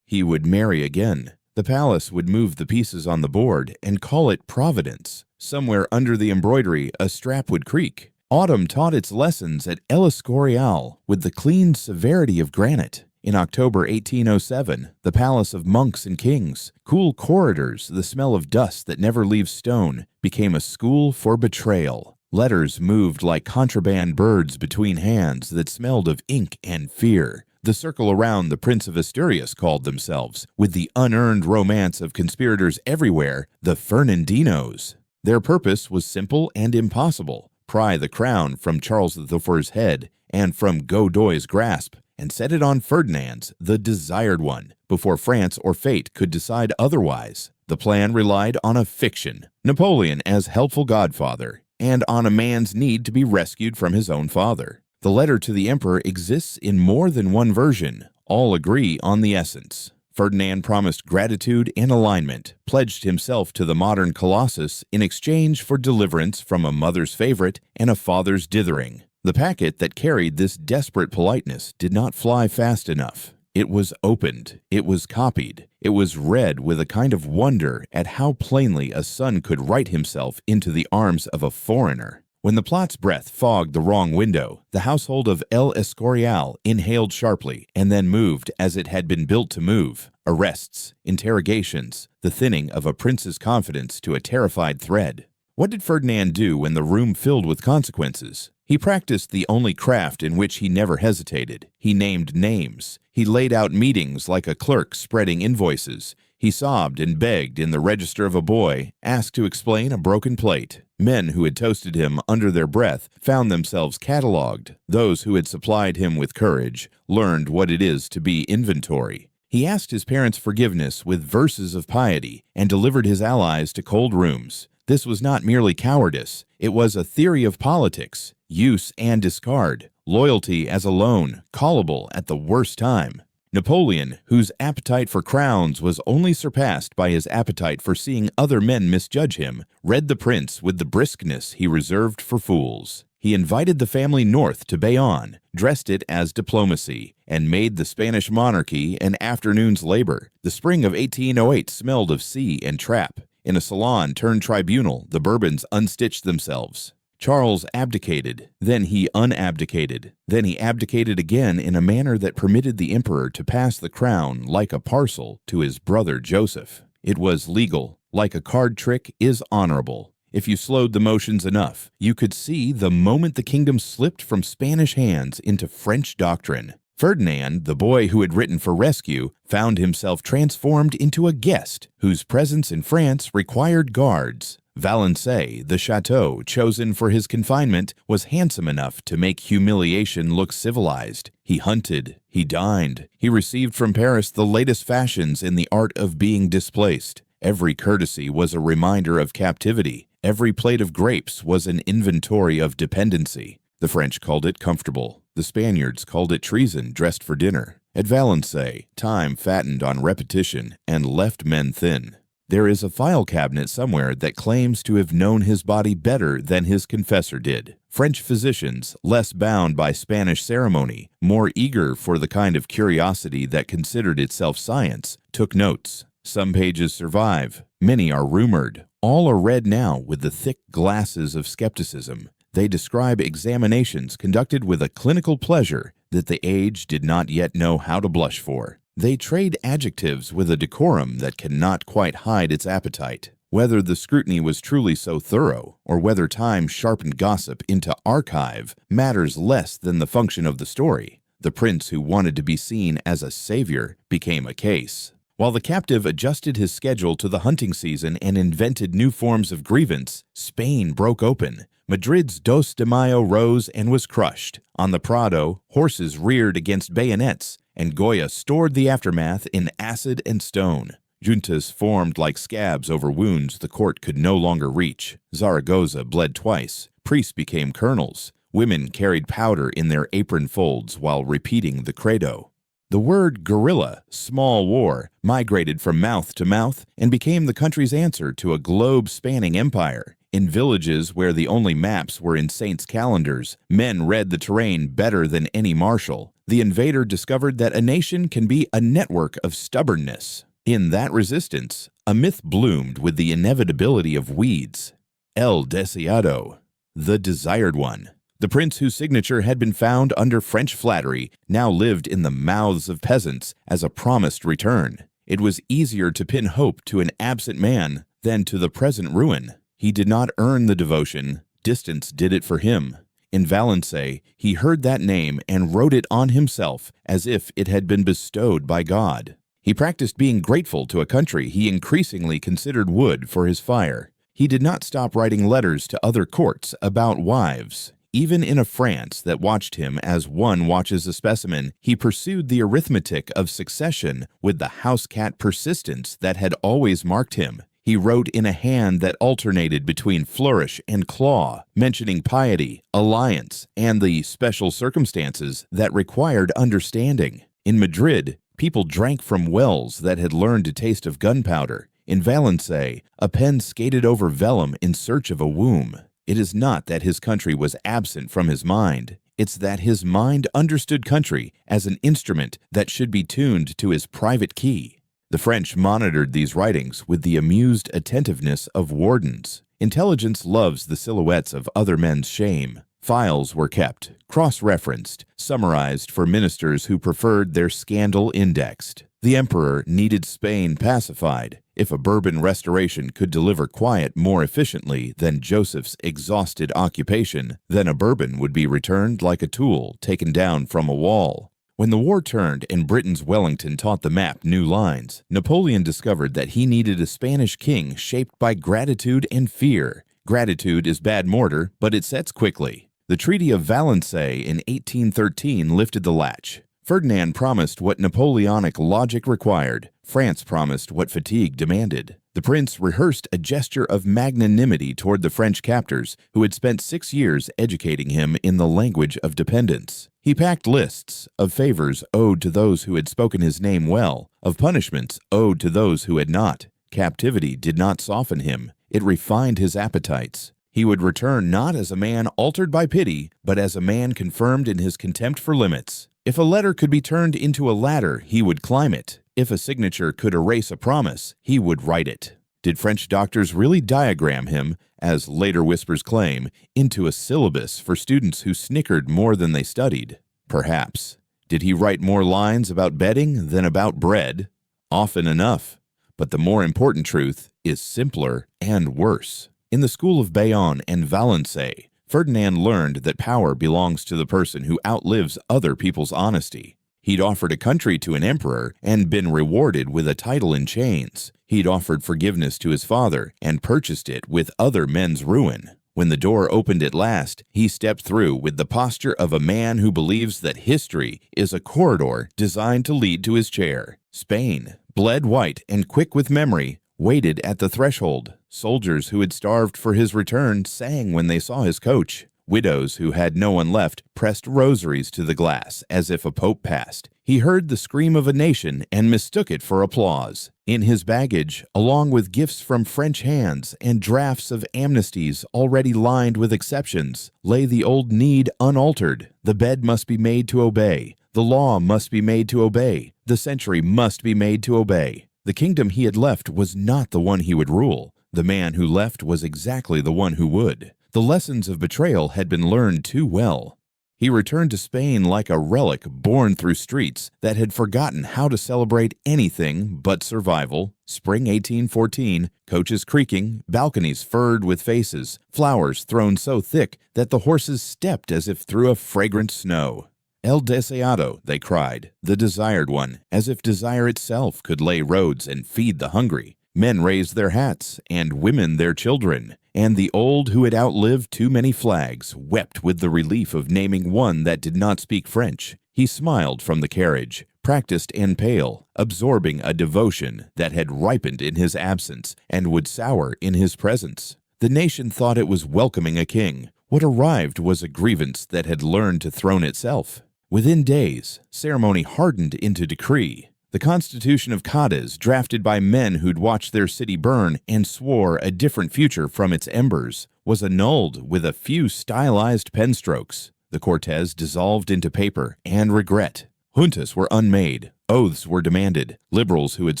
A: He would marry again. The palace would move the pieces on the board and call it Providence. Somewhere under the embroidery, a strap would creak. Autumn taught its lessons at El Escorial with the clean severity of granite. In October 1807, the palace of monks and kings, cool corridors, the smell of dust that never leaves stone, became a school for betrayal. Letters moved like contraband birds between hands that smelled of ink and fear. The circle around the Prince of Asturias called themselves, with the unearned romance of conspirators everywhere, the Fernandinos. Their purpose was simple and impossible: pry the crown from Charles IV's head and from Godoy's grasp, and set it on Ferdinand's, the desired one, before France or fate could decide otherwise. The plan relied on a fiction, Napoleon as helpful godfather, and on a man's need to be rescued from his own father. The letter to the emperor exists in more than one version. All agree on the essence. Ferdinand promised gratitude and alignment, pledged himself to the modern colossus in exchange for deliverance from a mother's favorite and a father's dithering. The packet that carried this desperate politeness did not fly fast enough. It was opened, it was copied, it was read with a kind of wonder at how plainly a son could write himself into the arms of a foreigner. When the plot's breath fogged the wrong window, the household of El Escorial inhaled sharply and then moved as it had been built to move. Arrests, interrogations, the thinning of a prince's confidence to a terrified thread. What did Ferdinand do when the room filled with consequences? He practiced the only craft in which he never hesitated. He named names. He laid out meetings like a clerk spreading invoices. He sobbed and begged in the register of a boy, asked to explain a broken plate. Men who had toasted him under their breath found themselves catalogued. Those who had supplied him with courage learned what it is to be inventory. He asked his parents' forgiveness with verses of piety and delivered his allies to cold rooms. This was not merely cowardice. It was a theory of politics, use and discard, loyalty as a loan, callable at the worst time. Napoleon, whose appetite for crowns was only surpassed by his appetite for seeing other men misjudge him, read the prince with the briskness he reserved for fools. He invited the family north to Bayonne, dressed it as diplomacy, and made the Spanish monarchy an afternoon's labor. The spring of 1808 smelled of sea and trap. In a salon turned tribunal, the Bourbons unstitched themselves. Charles abdicated, then he unabdicated, then he abdicated again in a manner that permitted the emperor to pass the crown like a parcel to his brother Joseph. It was legal, like a card trick is honorable. If you slowed the motions enough, you could see the moment the kingdom slipped from Spanish hands into French doctrine. Ferdinand, the boy who had written for rescue, found himself transformed into a guest whose presence in France required guards. Valençay, the chateau chosen for his confinement, was handsome enough to make humiliation look civilized. He hunted, he dined, he received from Paris the latest fashions in the art of being displaced. Every courtesy was a reminder of captivity. Every plate of grapes was an inventory of dependency. The French called it comfortable. The Spaniards called it treason dressed for dinner. At Valençay, time fattened on repetition and left men thin. There is a file cabinet somewhere that claims to have known his body better than his confessor did. French physicians, less bound by Spanish ceremony, more eager for the kind of curiosity that considered itself science, took notes. Some pages survive. Many are rumored. All are read now with the thick glasses of skepticism. They describe examinations conducted with a clinical pleasure that the age did not yet know how to blush for. They trade adjectives with a decorum that cannot quite hide its appetite. Whether the scrutiny was truly so thorough, or whether time sharpened gossip into archive, matters less than the function of the story. The prince who wanted to be seen as a savior became a case. While the captive adjusted his schedule to the hunting season and invented new forms of grievance, Spain broke open. Madrid's Dos de Mayo rose and was crushed. On the Prado, horses reared against bayonets, and Goya stored the aftermath in acid and stone. Juntas formed like scabs over wounds the court could no longer reach. Zaragoza bled twice. Priests became colonels. Women carried powder in their apron folds while repeating the credo. The word guerrilla, small war, migrated from mouth to mouth and became the country's answer to a globe-spanning empire. In villages where the only maps were in saints' calendars, men read the terrain better than any marshal. The invader discovered that a nation can be a network of stubbornness. In that resistance, a myth bloomed with the inevitability of weeds. El Deseado, the desired one. The prince whose signature had been found under French flattery now lived in the mouths of peasants as a promised return. It was easier to pin hope to an absent man than to the present ruin. He did not earn the devotion, distance did it for him. In Valencey, he heard that name and wrote it on himself as if it had been bestowed by God. He practiced being grateful to a country he increasingly considered wood for his fire. He did not stop writing letters to other courts about wives. Even in a France that watched him as one watches a specimen, he pursued the arithmetic of succession with the house-cat persistence that had always marked him. He wrote in a hand that alternated between flourish and claw, mentioning piety, alliance, and the special circumstances that required understanding. In Madrid, people drank from wells that had learned a taste of gunpowder. In Valencey, a pen skated over vellum in search of a womb. It is not that his country was absent from his mind. It's that his mind understood country as an instrument that should be tuned to his private key. The French monitored these writings with the amused attentiveness of wardens. Intelligence loves the silhouettes of other men's shame. Files were kept, cross-referenced, summarized for ministers who preferred their scandal indexed. The emperor needed Spain pacified. If a Bourbon restoration could deliver quiet more efficiently than Joseph's exhausted occupation, then a Bourbon would be returned like a tool taken down from a wall. When the war turned and Britain's Wellington taught the map new lines, Napoleon discovered that he needed a Spanish king shaped by gratitude and fear. Gratitude is bad mortar, but it sets quickly. The Treaty of Valencey in 1813 lifted the latch. Ferdinand promised what Napoleonic logic required. France promised what fatigue demanded. The prince rehearsed a gesture of magnanimity toward the French captors who had spent 6 years educating him in the language of dependence. He packed lists of favors owed to those who had spoken his name well, of punishments owed to those who had not. Captivity did not soften him. It refined his appetites. He would return not as a man altered by pity, but as a man confirmed in his contempt for limits. If a letter could be turned into a ladder, he would climb it. If a signature could erase a promise, he would write it. Did French doctors really diagram him, as later whispers claim, into a syllabus for students who snickered more than they studied? Perhaps. Did he write more lines about betting than about bread? Often enough. But the more important truth is simpler and worse. In the school of Bayonne and Valencey, Ferdinand learned that power belongs to the person who outlives other people's honesty. He'd offered a country to an emperor and been rewarded with a title in chains. He'd offered forgiveness to his father and purchased it with other men's ruin. When the door opened at last, he stepped through with the posture of a man who believes that history is a corridor designed to lead to his chair. Spain, bled white and quick with memory, waited at the threshold. Soldiers who had starved for his return sang when they saw his coach. Widows who had no one left pressed rosaries to the glass as if a pope passed. He heard the scream of a nation and mistook it for applause. In his baggage, along with gifts from French hands and drafts of amnesties already lined with exceptions, lay the old need unaltered. The bed must be made to obey. The law must be made to obey. The century must be made to obey. The kingdom he had left was not the one he would rule. The man who left was exactly the one who would. The lessons of betrayal had been learned too well. He returned to Spain like a relic borne through streets that had forgotten how to celebrate anything but survival. Spring 1814, coaches creaking, balconies furred with faces, flowers thrown so thick that the horses stepped as if through a fragrant snow. El Deseado, they cried, the desired one, as if desire itself could lay roads and feed the hungry. Men raised their hats, and women their children, and the old who had outlived too many flags wept with the relief of naming one that did not speak French. He smiled from the carriage, practiced and pale, absorbing a devotion that had ripened in his absence and would sour in his presence. The nation thought it was welcoming a king. What arrived was a grievance that had learned to throne itself. Within days, ceremony hardened into decree. The Constitution of Cadiz, drafted by men who'd watched their city burn and swore a different future from its embers, was annulled with a few stylized pen strokes. The Cortes dissolved into paper and regret. Juntas were unmade. Oaths were demanded. Liberals who had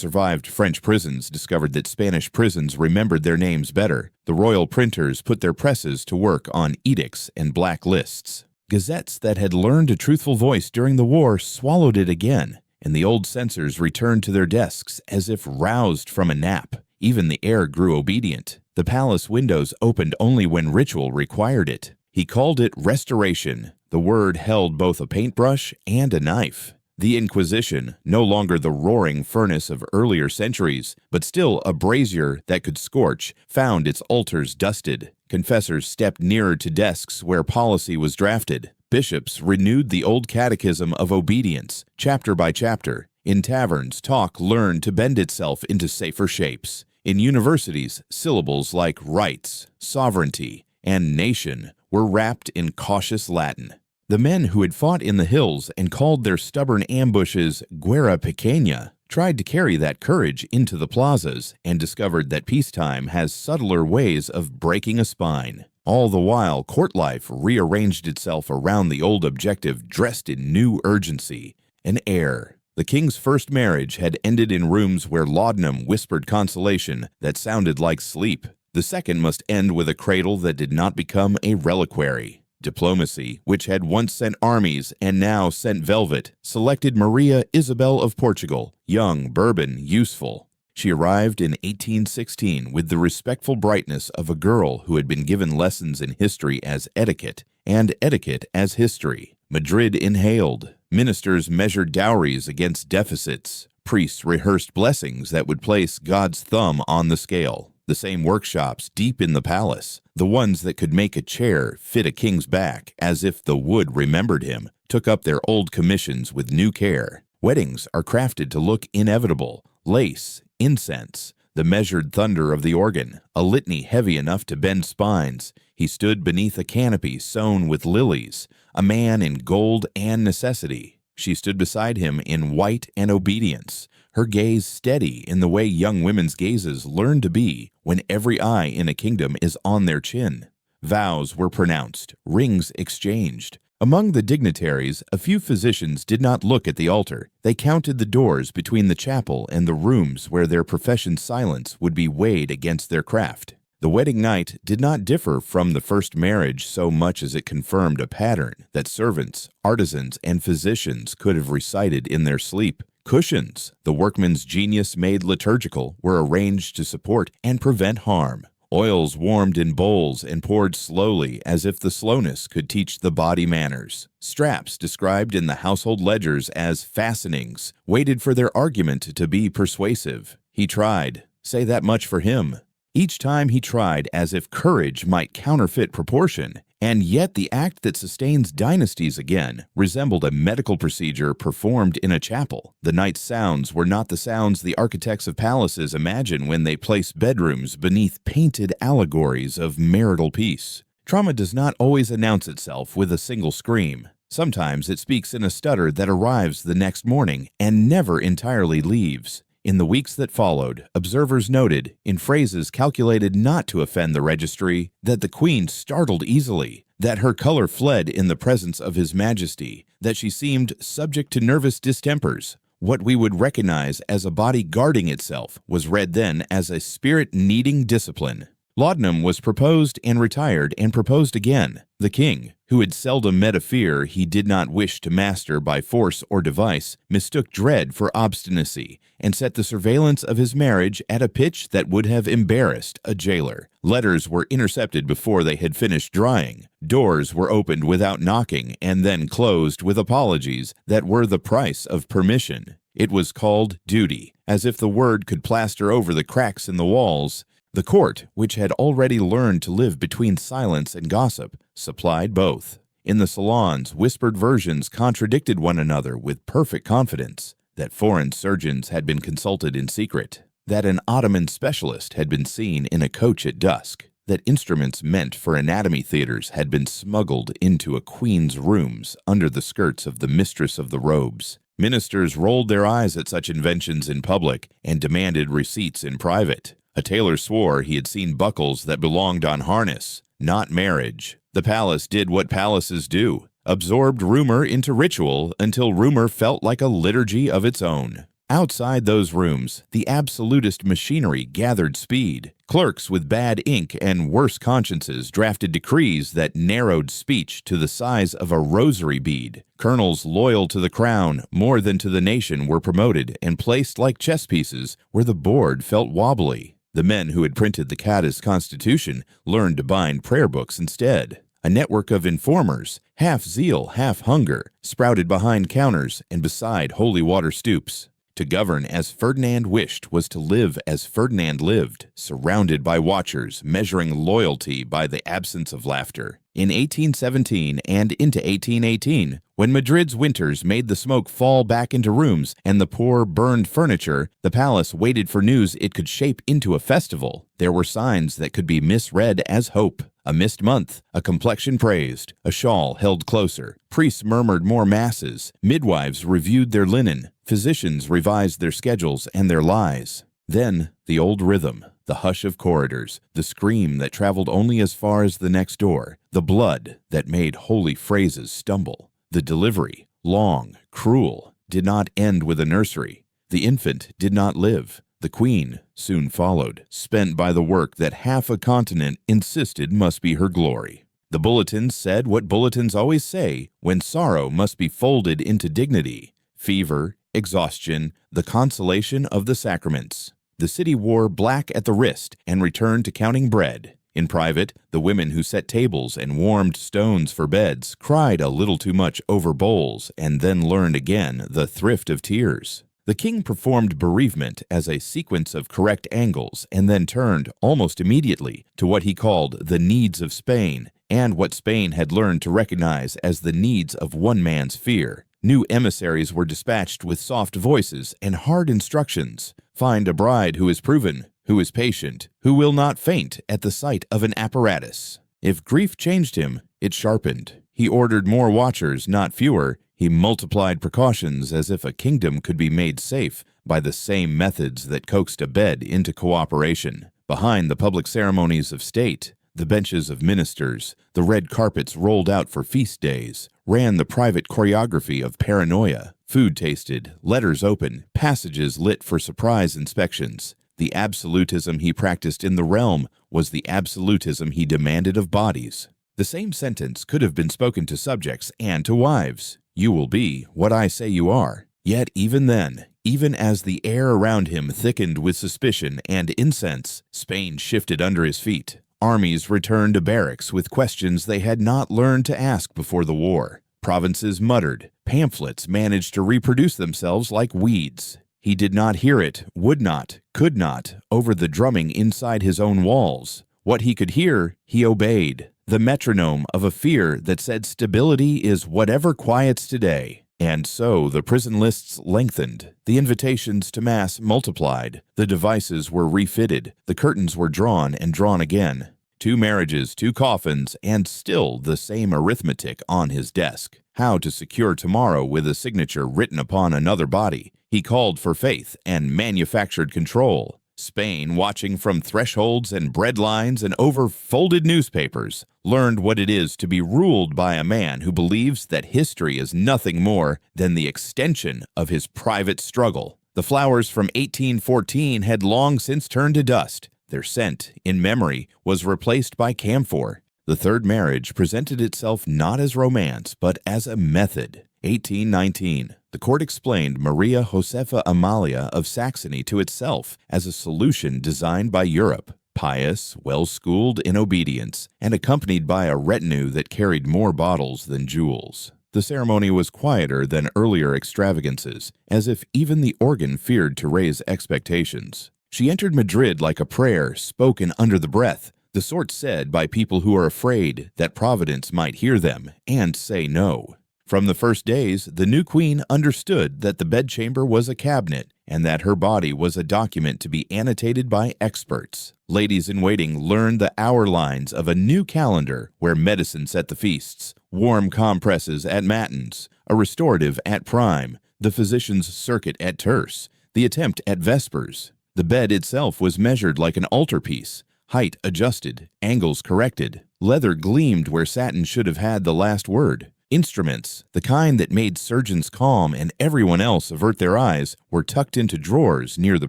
A: survived French prisons discovered that Spanish prisons remembered their names better. The royal printers put their presses to work on edicts and black lists. Gazettes that had learned a truthful voice during the war swallowed it again, and the old censors returned to their desks as if roused from a nap. Even the air grew obedient. The palace windows opened only when ritual required it. He called it restoration. The word held both a paintbrush and a knife. The Inquisition, no longer the roaring furnace of earlier centuries, but still a brazier that could scorch, found its altars dusted. Confessors stepped nearer to desks where policy was drafted. Bishops renewed the old catechism of obedience, chapter by chapter. In taverns, talk learned to bend itself into safer shapes. In universities, syllables like rights, sovereignty, and nation were wrapped in cautious Latin. The men who had fought in the hills and called their stubborn ambushes guerra pequeña tried to carry that courage into the plazas and discovered that peacetime has subtler ways of breaking a spine. All the while, court life rearranged itself around the old objective dressed in new urgency, an heir. The king's first marriage had ended in rooms where laudanum whispered consolation that sounded like sleep. The second must end with a cradle that did not become a reliquary. Diplomacy, which had once sent armies and now sent velvet, selected Maria Isabel of Portugal, young, Bourbon, useful. She arrived in 1816 with the respectful brightness of a girl who had been given lessons in history as etiquette and etiquette as history. Madrid inhaled. Ministers measured dowries against deficits. Priests rehearsed blessings that would place God's thumb on the scale. The same workshops deep in the palace, the ones that could make a chair fit a king's back as if the wood remembered him, took up their old commissions with new care. Weddings are crafted to look inevitable. Lace, incense, the measured thunder of the organ, a litany heavy enough to bend spines. He stood beneath a canopy sown with lilies, a man in gold and necessity. She stood beside him in white and obedience, her gaze steady in the way young women's gazes learn to be when every eye in a kingdom is on their chin. Vows were pronounced, rings exchanged. Among the dignitaries, a few physicians did not look at the altar. They counted the doors between the chapel and the rooms where their profession's silence would be weighed against their craft. The wedding night did not differ from the first marriage so much as it confirmed a pattern that servants, artisans, and physicians could have recited in their sleep. Cushions, the workman's genius made liturgical, were arranged to support and prevent harm. Oils warmed in bowls and poured slowly as if the slowness could teach the body manners. Straps, described in the household ledgers as fastenings, waited for their argument to be persuasive. He tried. Say that much for him. Each time he tried as if courage might counterfeit proportion, and yet the act that sustains dynasties again resembled a medical procedure performed in a chapel. The night's sounds were not the sounds the architects of palaces imagine when they place bedrooms beneath painted allegories of marital peace. Trauma does not always announce itself with a single scream. Sometimes it speaks in a stutter that arrives the next morning and never entirely leaves. In the weeks that followed, observers noted, in phrases calculated not to offend the registry, that the queen startled easily, that her color fled in the presence of His Majesty, that she seemed subject to nervous distempers. What we would recognize as a body guarding itself was read then as a spirit needing discipline. Laudanum was proposed and retired and proposed again. The king, who had seldom met a fear he did not wish to master by force or device, mistook dread for obstinacy and set the surveillance of his marriage at a pitch that would have embarrassed a jailer. Letters were intercepted before they had finished drying. Doors were opened without knocking and then closed with apologies that were the price of permission. It was called duty, as if the word could plaster over the cracks in the walls. The court, which had already learned to live between silence and gossip, supplied both. In the salons, whispered versions contradicted one another with perfect confidence: that foreign surgeons had been consulted in secret, that an Ottoman specialist had been seen in a coach at dusk, that instruments meant for anatomy theaters had been smuggled into a queen's rooms under the skirts of the mistress of the robes. Ministers rolled their eyes at such inventions in public and demanded receipts in private. A tailor swore he had seen buckles that belonged on harness, not marriage. The palace did what palaces do: absorbed rumor into ritual until rumor felt like a liturgy of its own. Outside those rooms, the absolutist machinery gathered speed. Clerks with bad ink and worse consciences drafted decrees that narrowed speech to the size of a rosary bead. Colonels loyal to the crown more than to the nation were promoted and placed like chess pieces where the board felt wobbly. The men who had printed the Cadiz Constitution learned to bind prayer books instead. A network of informers, half zeal, half hunger, sprouted behind counters and beside holy water stoops. To govern as Ferdinand wished was to live as Ferdinand lived, surrounded by watchers, measuring loyalty by the absence of laughter. In 1817 and into 1818, when Madrid's winters made the smoke fall back into rooms and the poor burned furniture, the palace waited for news it could shape into a festival. There were signs that could be misread as hope. A missed month, a complexion praised, a shawl held closer, priests murmured more masses, midwives reviewed their linen, physicians revised their schedules and their lies. Then the old rhythm, the hush of corridors, the scream that traveled only as far as the next door, the blood that made holy phrases stumble. The delivery, long, cruel, did not end with a nursery. The infant did not live. The queen soon followed, spent by the work that half a continent insisted must be her glory. The bulletins said what bulletins always say when sorrow must be folded into dignity: fever, exhaustion, the consolation of the sacraments. The city wore black at the wrist and returned to counting bread. In private, the women who set tables and warmed stones for beds cried a little too much over bowls and then learned again the thrift of tears. The king performed bereavement as a sequence of correct angles and then turned, almost immediately, to what he called the needs of Spain and what Spain had learned to recognize as the needs of one man's fear. New emissaries were dispatched with soft voices and hard instructions. Find a bride who is proven, who is patient, who will not faint at the sight of an apparatus. If grief changed him, it sharpened. He ordered more watchers, not fewer. He multiplied precautions as if a kingdom could be made safe by the same methods that coaxed a bed into cooperation. Behind the public ceremonies of state, the benches of ministers, the red carpets rolled out for feast days, ran the private choreography of paranoia. Food tasted, letters open, passages lit for surprise inspections. The absolutism he practiced in the realm was the absolutism he demanded of bodies. The same sentence could have been spoken to subjects and to wives. You will be what I say you are. Yet even then, even as the air around him thickened with suspicion and incense, Spain shifted under his feet. Armies returned to barracks with questions they had not learned to ask before the war. Provinces muttered. Pamphlets managed to reproduce themselves like weeds. He did not hear it, would not, could not, over the drumming inside his own walls. What he could hear, he obeyed. The metronome of a fear that said stability is whatever quiets today. And so the prison lists lengthened, the invitations to mass multiplied, the devices were refitted, the curtains were drawn and drawn again. 2 marriages, 2 coffins, and still the same arithmetic on his desk. How to secure tomorrow with a signature written upon another body. He called for faith and manufactured control. Spain, watching from thresholds and bread lines and over folded newspapers, learned what it is to be ruled by a man who believes that history is nothing more than the extension of his private struggle. The flowers from 1814 had long since turned to dust. Their scent, in memory, was replaced by camphor. The third marriage presented itself not as romance, but as a method. 1819. The court explained Maria Josefa Amalia of Saxony to itself as a solution designed by Europe, pious, well-schooled in obedience, and accompanied by a retinue that carried more bottles than jewels. The ceremony was quieter than earlier extravagances, as if even the organ feared to raise expectations. She entered Madrid like a prayer spoken under the breath, the sort said by people who are afraid that Providence might hear them and say no. From the first days, the new queen understood that the bedchamber was a cabinet and that her body was a document to be annotated by experts. Ladies-in-waiting learned the hour lines of a new calendar where medicine set the feasts, warm compresses at matins, a restorative at prime, the physician's circuit at terce, the attempt at vespers. The bed itself was measured like an altarpiece, height adjusted, angles corrected, leather gleamed where satin should have had the last word. Instruments, the kind that made surgeons calm and everyone else avert their eyes, were tucked into drawers near the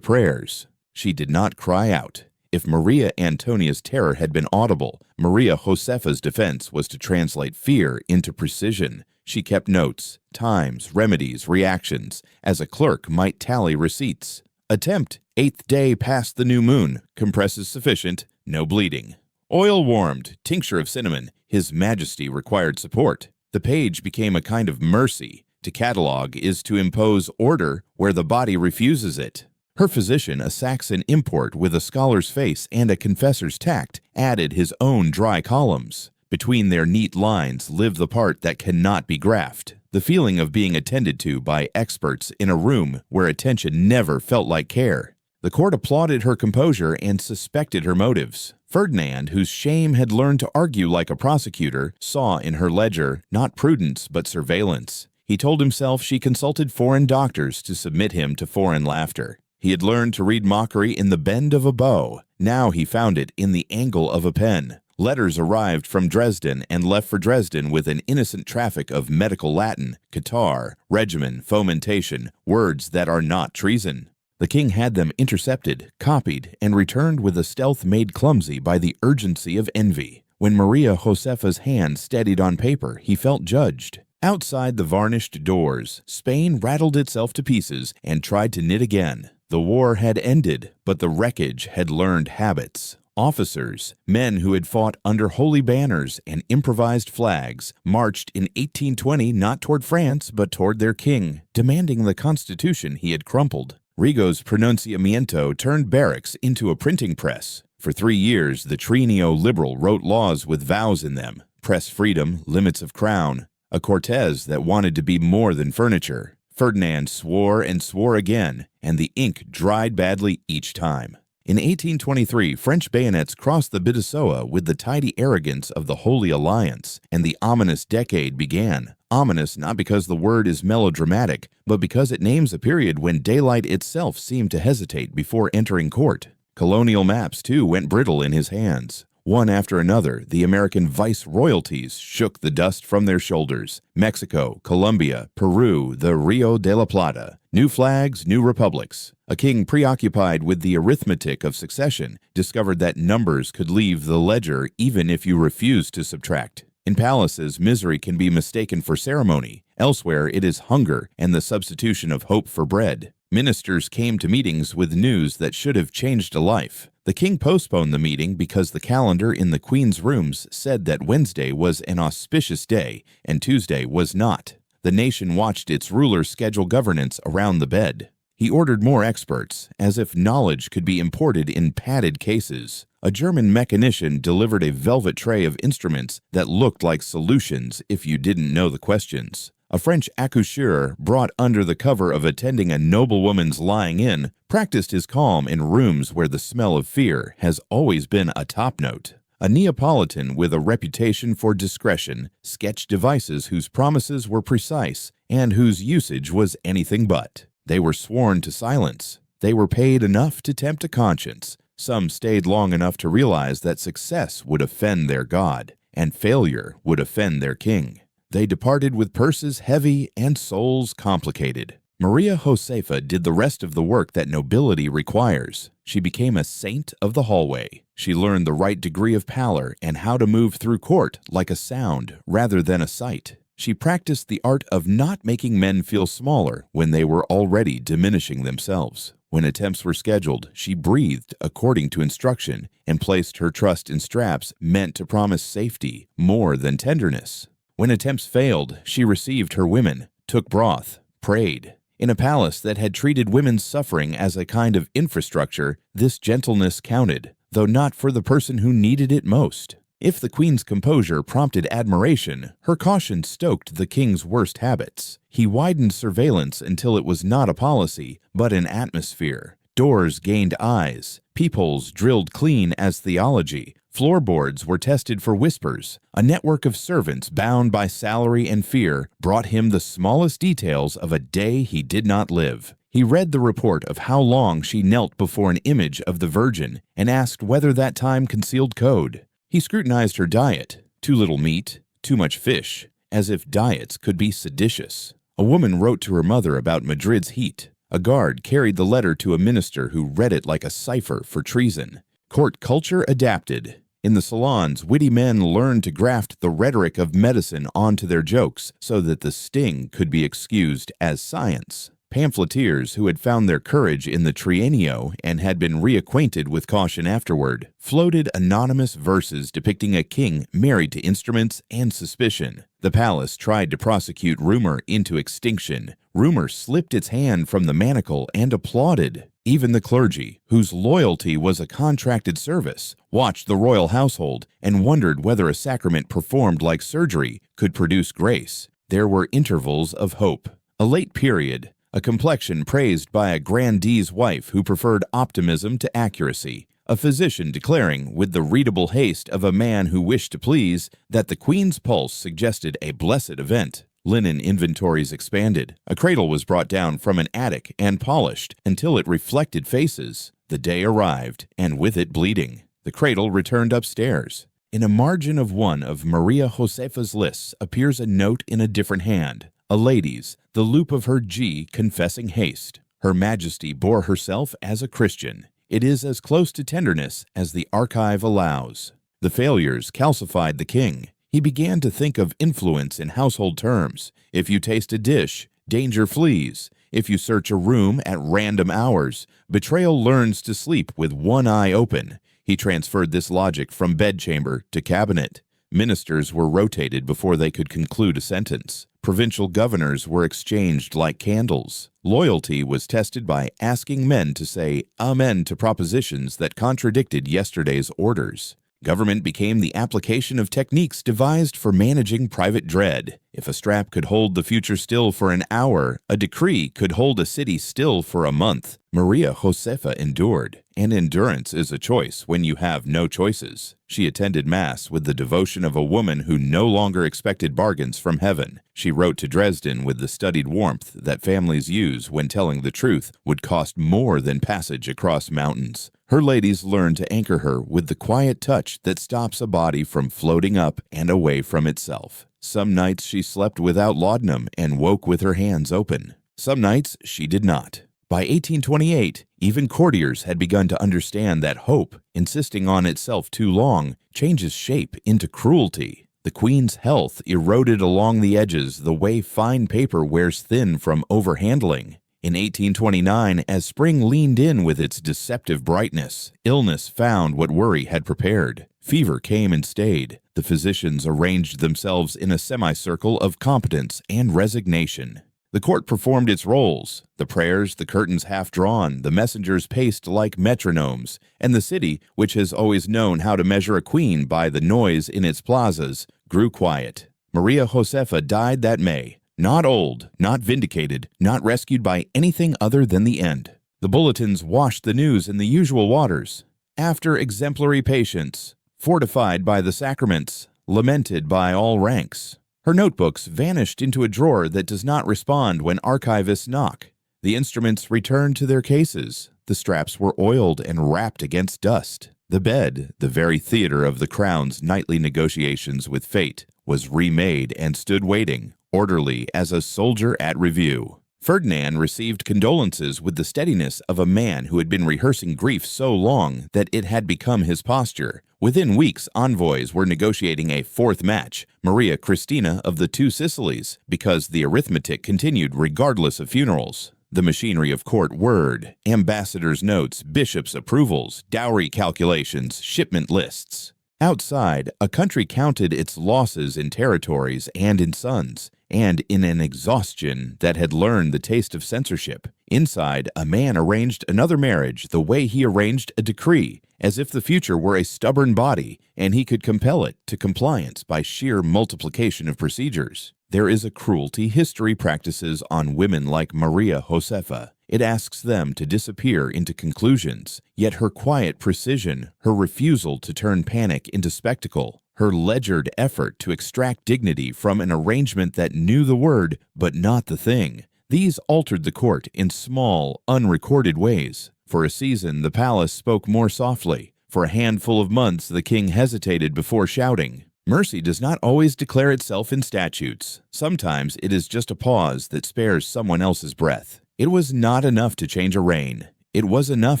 A: prayers. She did not cry out. If Maria Antonia's terror had been audible, Maria Josefa's defense was to translate fear into precision. She kept notes, times, remedies, reactions, as a clerk might tally receipts. Attempt, 8th day past the new moon, compresses sufficient, no bleeding. Oil warmed, tincture of cinnamon, His Majesty required support. The page became a kind of mercy. To catalog is to impose order where the body refuses it. Her physician, a Saxon import with a scholar's face and a confessor's tact, added his own dry columns. Between their neat lines lived the part that cannot be graphed, the feeling of being attended to by experts in a room where attention never felt like care. The court applauded her composure and suspected her motives. Ferdinand, whose shame had learned to argue like a prosecutor, saw in her ledger not prudence but surveillance. He told himself she consulted foreign doctors to submit him to foreign laughter. He had learned to read mockery in the bend of a bow. Now he found it in the angle of a pen. Letters arrived from Dresden and left for Dresden with an innocent traffic of medical Latin, catarrh, regimen, fomentation, words that are not treason. The king had them intercepted, copied, and returned with a stealth made clumsy by the urgency of envy. When Maria Josefa's hand steadied on paper, he felt judged. Outside the varnished doors, Spain rattled itself to pieces and tried to knit again. The war had ended, but the wreckage had learned habits. Officers, men who had fought under holy banners and improvised flags, marched in 1820 not toward France but toward their king, demanding the constitution he had crumpled. Rigo's pronunciamiento turned barracks into a printing press. For 3 years, the Trienio liberal wrote laws with vows in them: press freedom, limits of crown, a Cortes that wanted to be more than furniture. Ferdinand swore and swore again, and the ink dried badly each time. In 1823, French bayonets crossed the Bidassoa with the tidy arrogance of the Holy Alliance, and the ominous decade began. Ominous not because the word is melodramatic, but because it names a period when daylight itself seemed to hesitate before entering court. Colonial maps, too, went brittle in his hands. One after another, the American vice-royalties shook the dust from their shoulders. Mexico, Colombia, Peru, the Rio de la Plata. New flags, new republics. A king preoccupied with the arithmetic of succession discovered that numbers could leave the ledger even if you refused to subtract. In palaces, misery can be mistaken for ceremony. Elsewhere, it is hunger and the substitution of hope for bread. Ministers came to meetings with news that should have changed a life. The king postponed the meeting because the calendar in the queen's rooms said that Wednesday was an auspicious day and Tuesday was not. The nation watched its rulers schedule governance around the bed. He ordered more experts, as if knowledge could be imported in padded cases. A German mechanician delivered a velvet tray of instruments that looked like solutions if you didn't know the questions. A French accoucheur, brought under the cover of attending a noblewoman's lying-in, practiced his calm in rooms where the smell of fear has always been a top note. A Neapolitan with a reputation for discretion sketched devices whose promises were precise and whose usage was anything but. They were sworn to silence. They were paid enough to tempt a conscience. Some stayed long enough to realize that success would offend their god, and failure would offend their king. They departed with purses heavy and souls complicated. Maria Josefa did the rest of the work that nobility requires. She became a saint of the hallway. She learned the right degree of pallor and how to move through court like a sound rather than a sight. She practiced the art of not making men feel smaller when they were already diminishing themselves. When attempts were scheduled, she breathed according to instruction and placed her trust in straps meant to promise safety more than tenderness. When attempts failed, she received her women, took broth, prayed, In a palace that had treated women's suffering as a kind of infrastructure, this gentleness counted, though not for the person who needed it most. If the queen's composure prompted admiration, her caution stoked the king's worst habits. He widened surveillance until it was not a policy, but an atmosphere. Doors gained eyes, peepholes drilled clean as theology, floorboards were tested for whispers. A network of servants bound by salary and fear brought him the smallest details of a day he did not live. He read the report of how long she knelt before an image of the Virgin and asked whether that time concealed code. He scrutinized her diet, too little meat, too much fish, as if diets could be seditious. A woman wrote to her mother about Madrid's heat. A guard carried the letter to a minister who read it like a cipher for treason. Court culture adapted. In the salons, witty men learned to graft the rhetoric of medicine onto their jokes so that the sting could be excused as science. Pamphleteers who had found their courage in the trienio and had been reacquainted with caution afterward floated anonymous verses depicting a king married to instruments and suspicion. The palace tried to prosecute rumor into extinction. Rumor slipped its hand from the manacle and applauded. Even the clergy, whose loyalty was a contracted service, watched the royal household and wondered whether a sacrament performed like surgery could produce grace. There were intervals of hope. A late period. A complexion praised by a grandee's wife who preferred optimism to accuracy. A physician declaring, with the readable haste of a man who wished to please, that the queen's pulse suggested a blessed event. Linen inventories expanded. A cradle was brought down from an attic and polished until it reflected faces. The day arrived, and with it bleeding. The cradle returned upstairs. In a margin of one of Maria Josefa's lists appears a note in a different hand. A lady's, the loop of her G confessing haste. Her Majesty bore herself as a Christian. It is as close to tenderness as the archive allows. The failures calcified the king. He began to think of influence in household terms. If you taste a dish, danger flees. If you search a room at random hours, betrayal learns to sleep with one eye open. He transferred this logic from bedchamber to cabinet. Ministers were rotated before they could conclude a sentence. Provincial governors were exchanged like candles. Loyalty was tested by asking men to say amen to propositions that contradicted yesterday's orders. Government became the application of techniques devised for managing private dread. If a strap could hold the future still for an hour, a decree could hold a city still for a month. Maria Josefa endured, and endurance is a choice when you have no choices. She attended Mass with the devotion of a woman who no longer expected bargains from heaven. She wrote to Dresden with the studied warmth that families use when telling the truth would cost more than passage across mountains. Her ladies learned to anchor her with the quiet touch that stops a body from floating up and away from itself. Some nights she slept without laudanum and woke with her hands open. Some nights she did not. By 1828, even courtiers had begun to understand that hope, insisting on itself too long, changes shape into cruelty. The queen's health eroded along the edges the way fine paper wears thin from overhandling. In 1829, as spring leaned in with its deceptive brightness, illness found what worry had prepared. Fever came and stayed. The physicians arranged themselves in a semicircle of competence and resignation. The court performed its roles. The prayers, the curtains half drawn, the messengers paced like metronomes, and the city, which has always known how to measure a queen by the noise in its plazas, grew quiet. Maria Josefa died that May. Not old, not vindicated, not rescued by anything other than the end. The bulletins washed the news in the usual waters. After exemplary patience, fortified by the sacraments, lamented by all ranks. Her notebooks vanished into a drawer that does not respond when archivists knock. The instruments returned to their cases. The straps were oiled and wrapped against dust. The bed, the very theater of the crown's nightly negotiations with fate, was remade and stood waiting, orderly as a soldier at review. Ferdinand received condolences with the steadiness of a man who had been rehearsing grief so long that it had become his posture. Within weeks, envoys were negotiating a fourth match, Maria Christina of the Two Sicilies, because the arithmetic continued regardless of funerals. The machinery of court whirred, ambassadors' notes, bishops' approvals, dowry calculations, shipment lists. Outside, a country counted its losses in territories and in sons, and in an exhaustion that had learned the taste of censorship. Inside, a man arranged another marriage the way he arranged a decree, as if the future were a stubborn body and he could compel it to compliance by sheer multiplication of procedures. There is a cruelty history practices on women like Maria Josefa. It asks them to disappear into conclusions, yet her quiet precision, her refusal to turn panic into spectacle, her ledgered effort to extract dignity from an arrangement that knew the word but not the thing, these altered the court in small, unrecorded ways. For a season, the palace spoke more softly. For a handful of months, the king hesitated before shouting. Mercy does not always declare itself in statutes. Sometimes it is just a pause that spares someone else's breath. It was not enough to change a reign. It was enough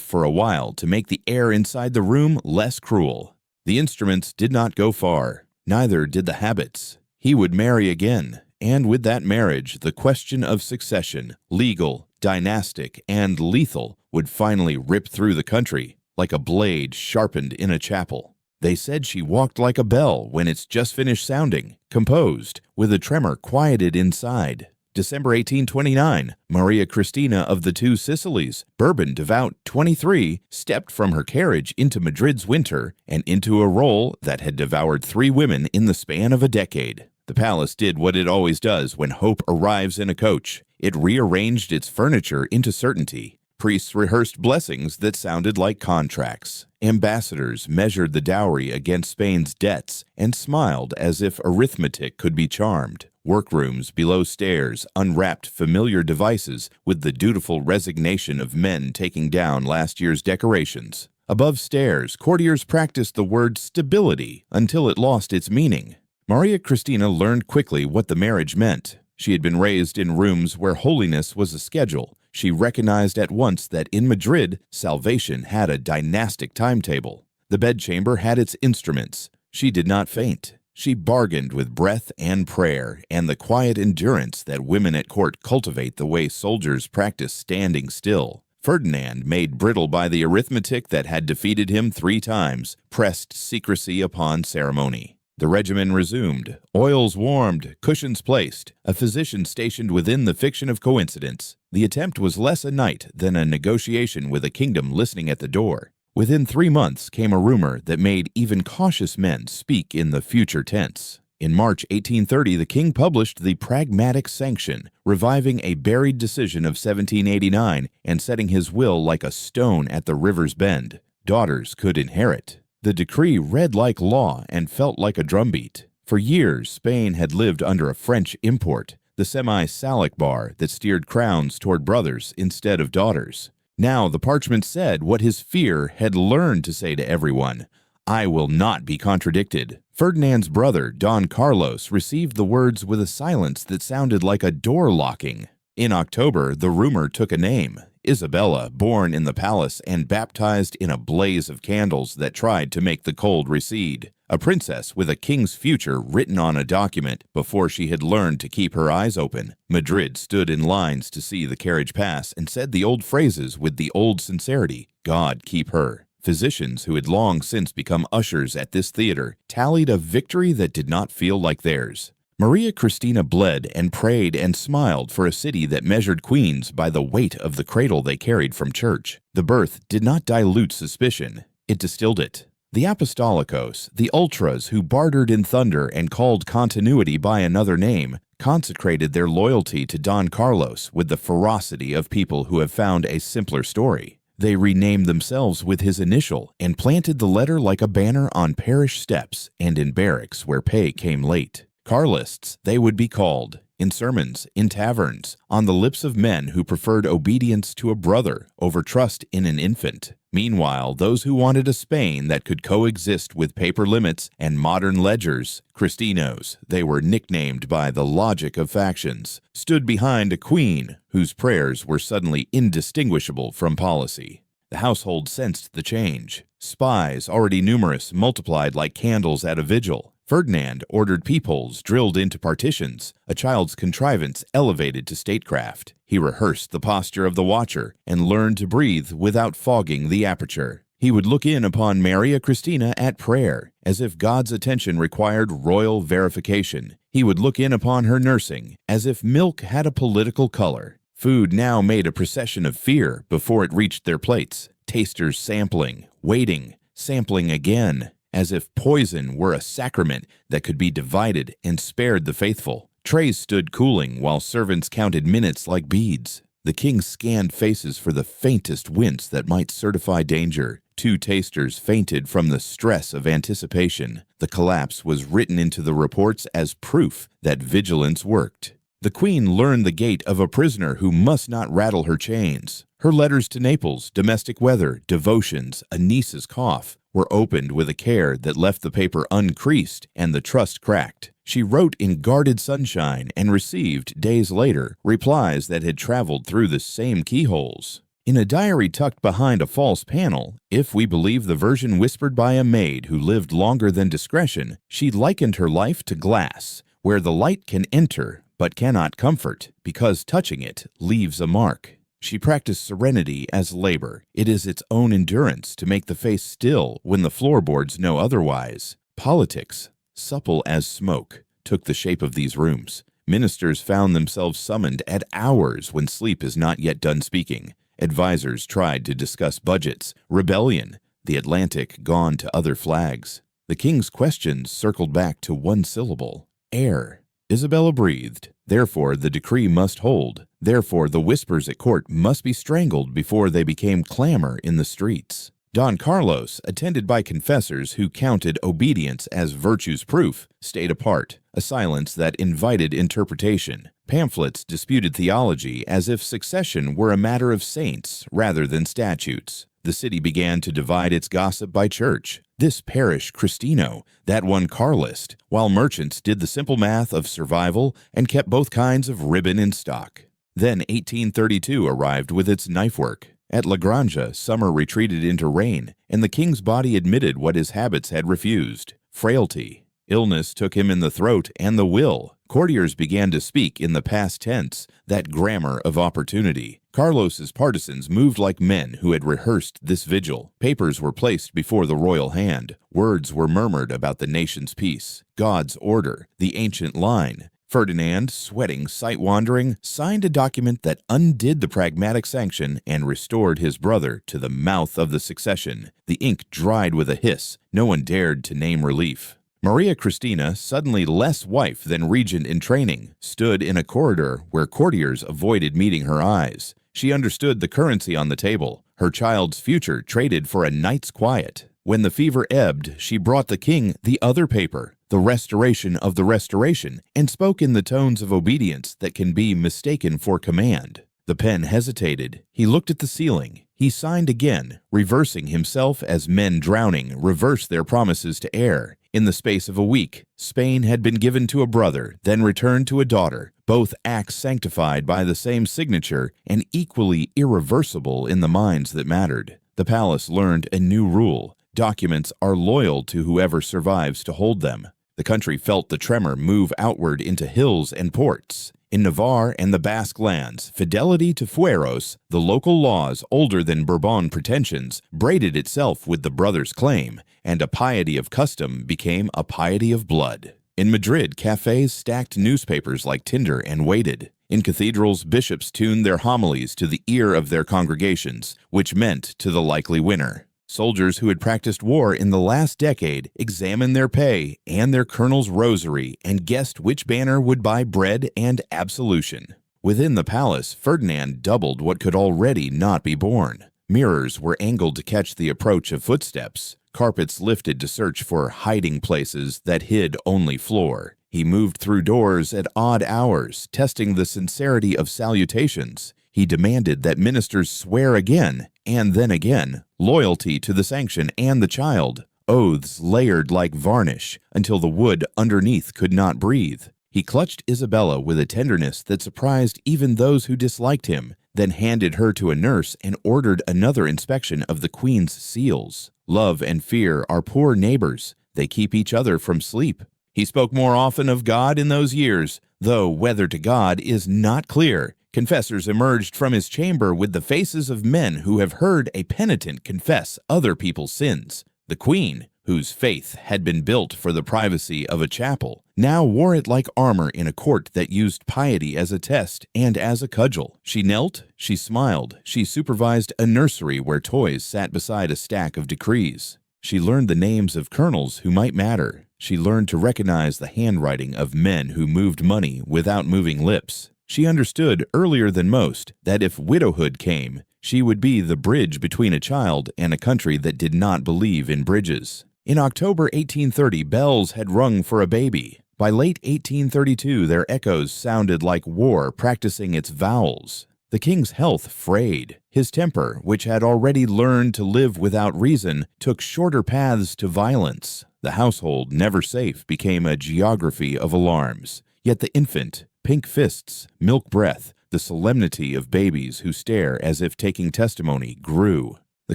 A: for a while to make the air inside the room less cruel. The instruments did not go far. Neither did the habits. He would marry again, and with that marriage, the question of succession, legal, dynastic, and lethal, would finally rip through the country like a blade sharpened in a chapel. They said she walked like a bell when it's just finished sounding, composed, with a tremor quieted inside. December 1829, Maria Cristina of the Two Sicilies, Bourbon devout 23, stepped from her carriage into Madrid's winter and into a role that had devoured 3 women in the span of a decade. The palace did what it always does when hope arrives in a coach. It rearranged its furniture into certainty. Priests rehearsed blessings that sounded like contracts. Ambassadors measured the dowry against Spain's debts and smiled as if arithmetic could be charmed. Workrooms below stairs unwrapped familiar devices with the dutiful resignation of men taking down last year's decorations. Above stairs, courtiers practiced the word stability until it lost its meaning. Maria Cristina learned quickly what the marriage meant. She had been raised in rooms where holiness was a schedule. She recognized at once that in Madrid, salvation had a dynastic timetable. The bedchamber had its instruments. She did not faint. She bargained with breath and prayer and the quiet endurance that women at court cultivate the way soldiers practice standing still. Ferdinand, made brittle by the arithmetic that had defeated him 3 times, pressed secrecy upon ceremony. The regimen resumed, oils warmed, cushions placed, a physician stationed within the fiction of coincidence. The attempt was less a night than a negotiation with a kingdom listening at the door. Within 3 months came a rumor that made even cautious men speak in the future tense. In March 1830, the king published the Pragmatic Sanction, reviving a buried decision of 1789 and setting his will like a stone at the river's bend. Daughters could inherit. The decree read like law and felt like a drumbeat. For years, Spain had lived under a French import, the semi-Salic bar that steered crowns toward brothers instead of daughters. Now the parchment said what his fear had learned to say to everyone: I will not be contradicted. Ferdinand's brother, Don Carlos, received the words with a silence that sounded like a door locking. In October, the rumor took a name. Isabella, born in the palace and baptized in a blaze of candles that tried to make the cold recede. A princess with a king's future written on a document before she had learned to keep her eyes open. Madrid stood in lines to see the carriage pass and said the old phrases with the old sincerity, God keep her. Physicians who had long since become ushers at this theater tallied a victory that did not feel like theirs. Maria Cristina bled and prayed and smiled for a city that measured queens by the weight of the cradle they carried from church. The birth did not dilute suspicion, it distilled it. The apostolicos, the ultras who bartered in thunder and called continuity by another name, consecrated their loyalty to Don Carlos with the ferocity of people who have found a simpler story. They renamed themselves with his initial and planted the letter like a banner on parish steps and in barracks where pay came late. Carlists, they would be called, in sermons, in taverns, on the lips of men who preferred obedience to a brother over trust in an infant. Meanwhile, those who wanted a Spain that could coexist with paper limits and modern ledgers, Cristinos, they were nicknamed by the logic of factions, stood behind a queen whose prayers were suddenly indistinguishable from policy. The household sensed the change. Spies, already numerous, multiplied like candles at a vigil. Ferdinand ordered peepholes drilled into partitions, a child's contrivance elevated to statecraft. He rehearsed the posture of the watcher and learned to breathe without fogging the aperture. He would look in upon Maria Christina at prayer, as if God's attention required royal verification. He would look in upon her nursing, as if milk had a political color. Food now made a procession of fear before it reached their plates. Tasters sampling, waiting, sampling again, as if poison were a sacrament that could be divided and spared the faithful. Trays stood cooling while servants counted minutes like beads. The king scanned faces for the faintest wince that might certify danger. 2 tasters fainted from the stress of anticipation. The collapse was written into the reports as proof that vigilance worked. The queen learned the gait of a prisoner who must not rattle her chains. Her letters to Naples, domestic weather, devotions, a niece's cough, were opened with a care that left the paper uncreased and the trust cracked. She wrote in guarded sunshine and received, days later, replies that had traveled through the same keyholes. In a diary tucked behind a false panel, if we believe the version whispered by a maid who lived longer than discretion, she likened her life to glass, where the light can enter but cannot comfort, because touching it leaves a mark. She practiced serenity as labor. It is its own endurance to make the face still when the floorboards know otherwise. Politics, supple as smoke, took the shape of these rooms. Ministers found themselves summoned at hours when sleep is not yet done speaking. Advisors tried to discuss budgets, rebellion, the Atlantic gone to other flags. The king's questions circled back to one syllable: air. Isabella breathed. Therefore, the decree must hold. Therefore, the whispers at court must be strangled before they became clamor in the streets. Don Carlos, attended by confessors who counted obedience as virtue's proof, stayed apart, a silence that invited interpretation. Pamphlets disputed theology as if succession were a matter of saints rather than statutes. The city began to divide its gossip by church. This parish Cristino, that one Carlist, while merchants did the simple math of survival and kept both kinds of ribbon in stock. Then 1832 arrived with its knife work. At La Granja, summer retreated into rain, and the king's body admitted what his habits had refused: frailty. Illness took him in the throat and the will. Courtiers began to speak in the past tense, that grammar of opportunity. Carlos's partisans moved like men who had rehearsed this vigil. Papers were placed before the royal hand. Words were murmured about the nation's peace, God's order, the ancient line. Ferdinand, sweating, sight-wandering, signed a document that undid the pragmatic sanction and restored his brother to the mouth of the succession. The ink dried with a hiss. No one dared to name relief. Maria Christina, suddenly less wife than regent in training, stood in a corridor where courtiers avoided meeting her eyes. She understood the currency on the table, her child's future traded for a night's quiet. When the fever ebbed, she brought the king the other paper, the restoration of the restoration, and spoke in the tones of obedience that can be mistaken for command. The pen hesitated. He looked at the ceiling. He signed again, reversing himself as men drowning reverse their promises to air. In the space of a week, Spain had been given to a brother, then returned to a daughter, both acts sanctified by the same signature and equally irreversible in the minds that mattered. The palace learned a new rule: documents are loyal to whoever survives to hold them. The country felt the tremor move outward into hills and ports. In Navarre and the Basque lands, fidelity to fueros, the local laws older than Bourbon pretensions, braided itself with the brothers' claim, and a piety of custom became a piety of blood. In Madrid, cafes stacked newspapers like tinder and waited. In cathedrals, bishops tuned their homilies to the ear of their congregations, which meant to the likely winner. Soldiers who had practiced war in the last decade examined their pay and their colonel's rosary and guessed which banner would buy bread and absolution. Within the palace, Ferdinand doubled what could already not be borne. Mirrors were angled to catch the approach of footsteps. Carpets lifted to search for hiding places that hid only floor. He moved through doors at odd hours, testing the sincerity of salutations. He demanded that ministers swear again, and then again, loyalty to the sanction and the child, oaths layered like varnish until the wood underneath could not breathe. He clutched Isabella with a tenderness that surprised even those who disliked him, then handed her to a nurse and ordered another inspection of the queen's seals. Love and fear are poor neighbors. They keep each other from sleep. He spoke more often of God in those years, though whether to God is not clear. Confessors emerged from his chamber with the faces of men who have heard a penitent confess other people's sins. The queen, whose faith had been built for the privacy of a chapel, now wore it like armor in a court that used piety as a test and as a cudgel. She knelt, she smiled, she supervised a nursery where toys sat beside a stack of decrees. She learned the names of colonels who might matter. She learned to recognize the handwriting of men who moved money without moving lips. She understood earlier than most that if widowhood came, she would be the bridge between a child and a country that did not believe in bridges. In October 1830, bells had rung for a baby. By late 1832, their echoes sounded like war practicing its vowels. The king's health frayed. His temper, which had already learned to live without reason, took shorter paths to violence. The household, never safe, became a geography of alarms. Yet the infant, pink fists, milk breath, the solemnity of babies who stare as if taking testimony, grew. The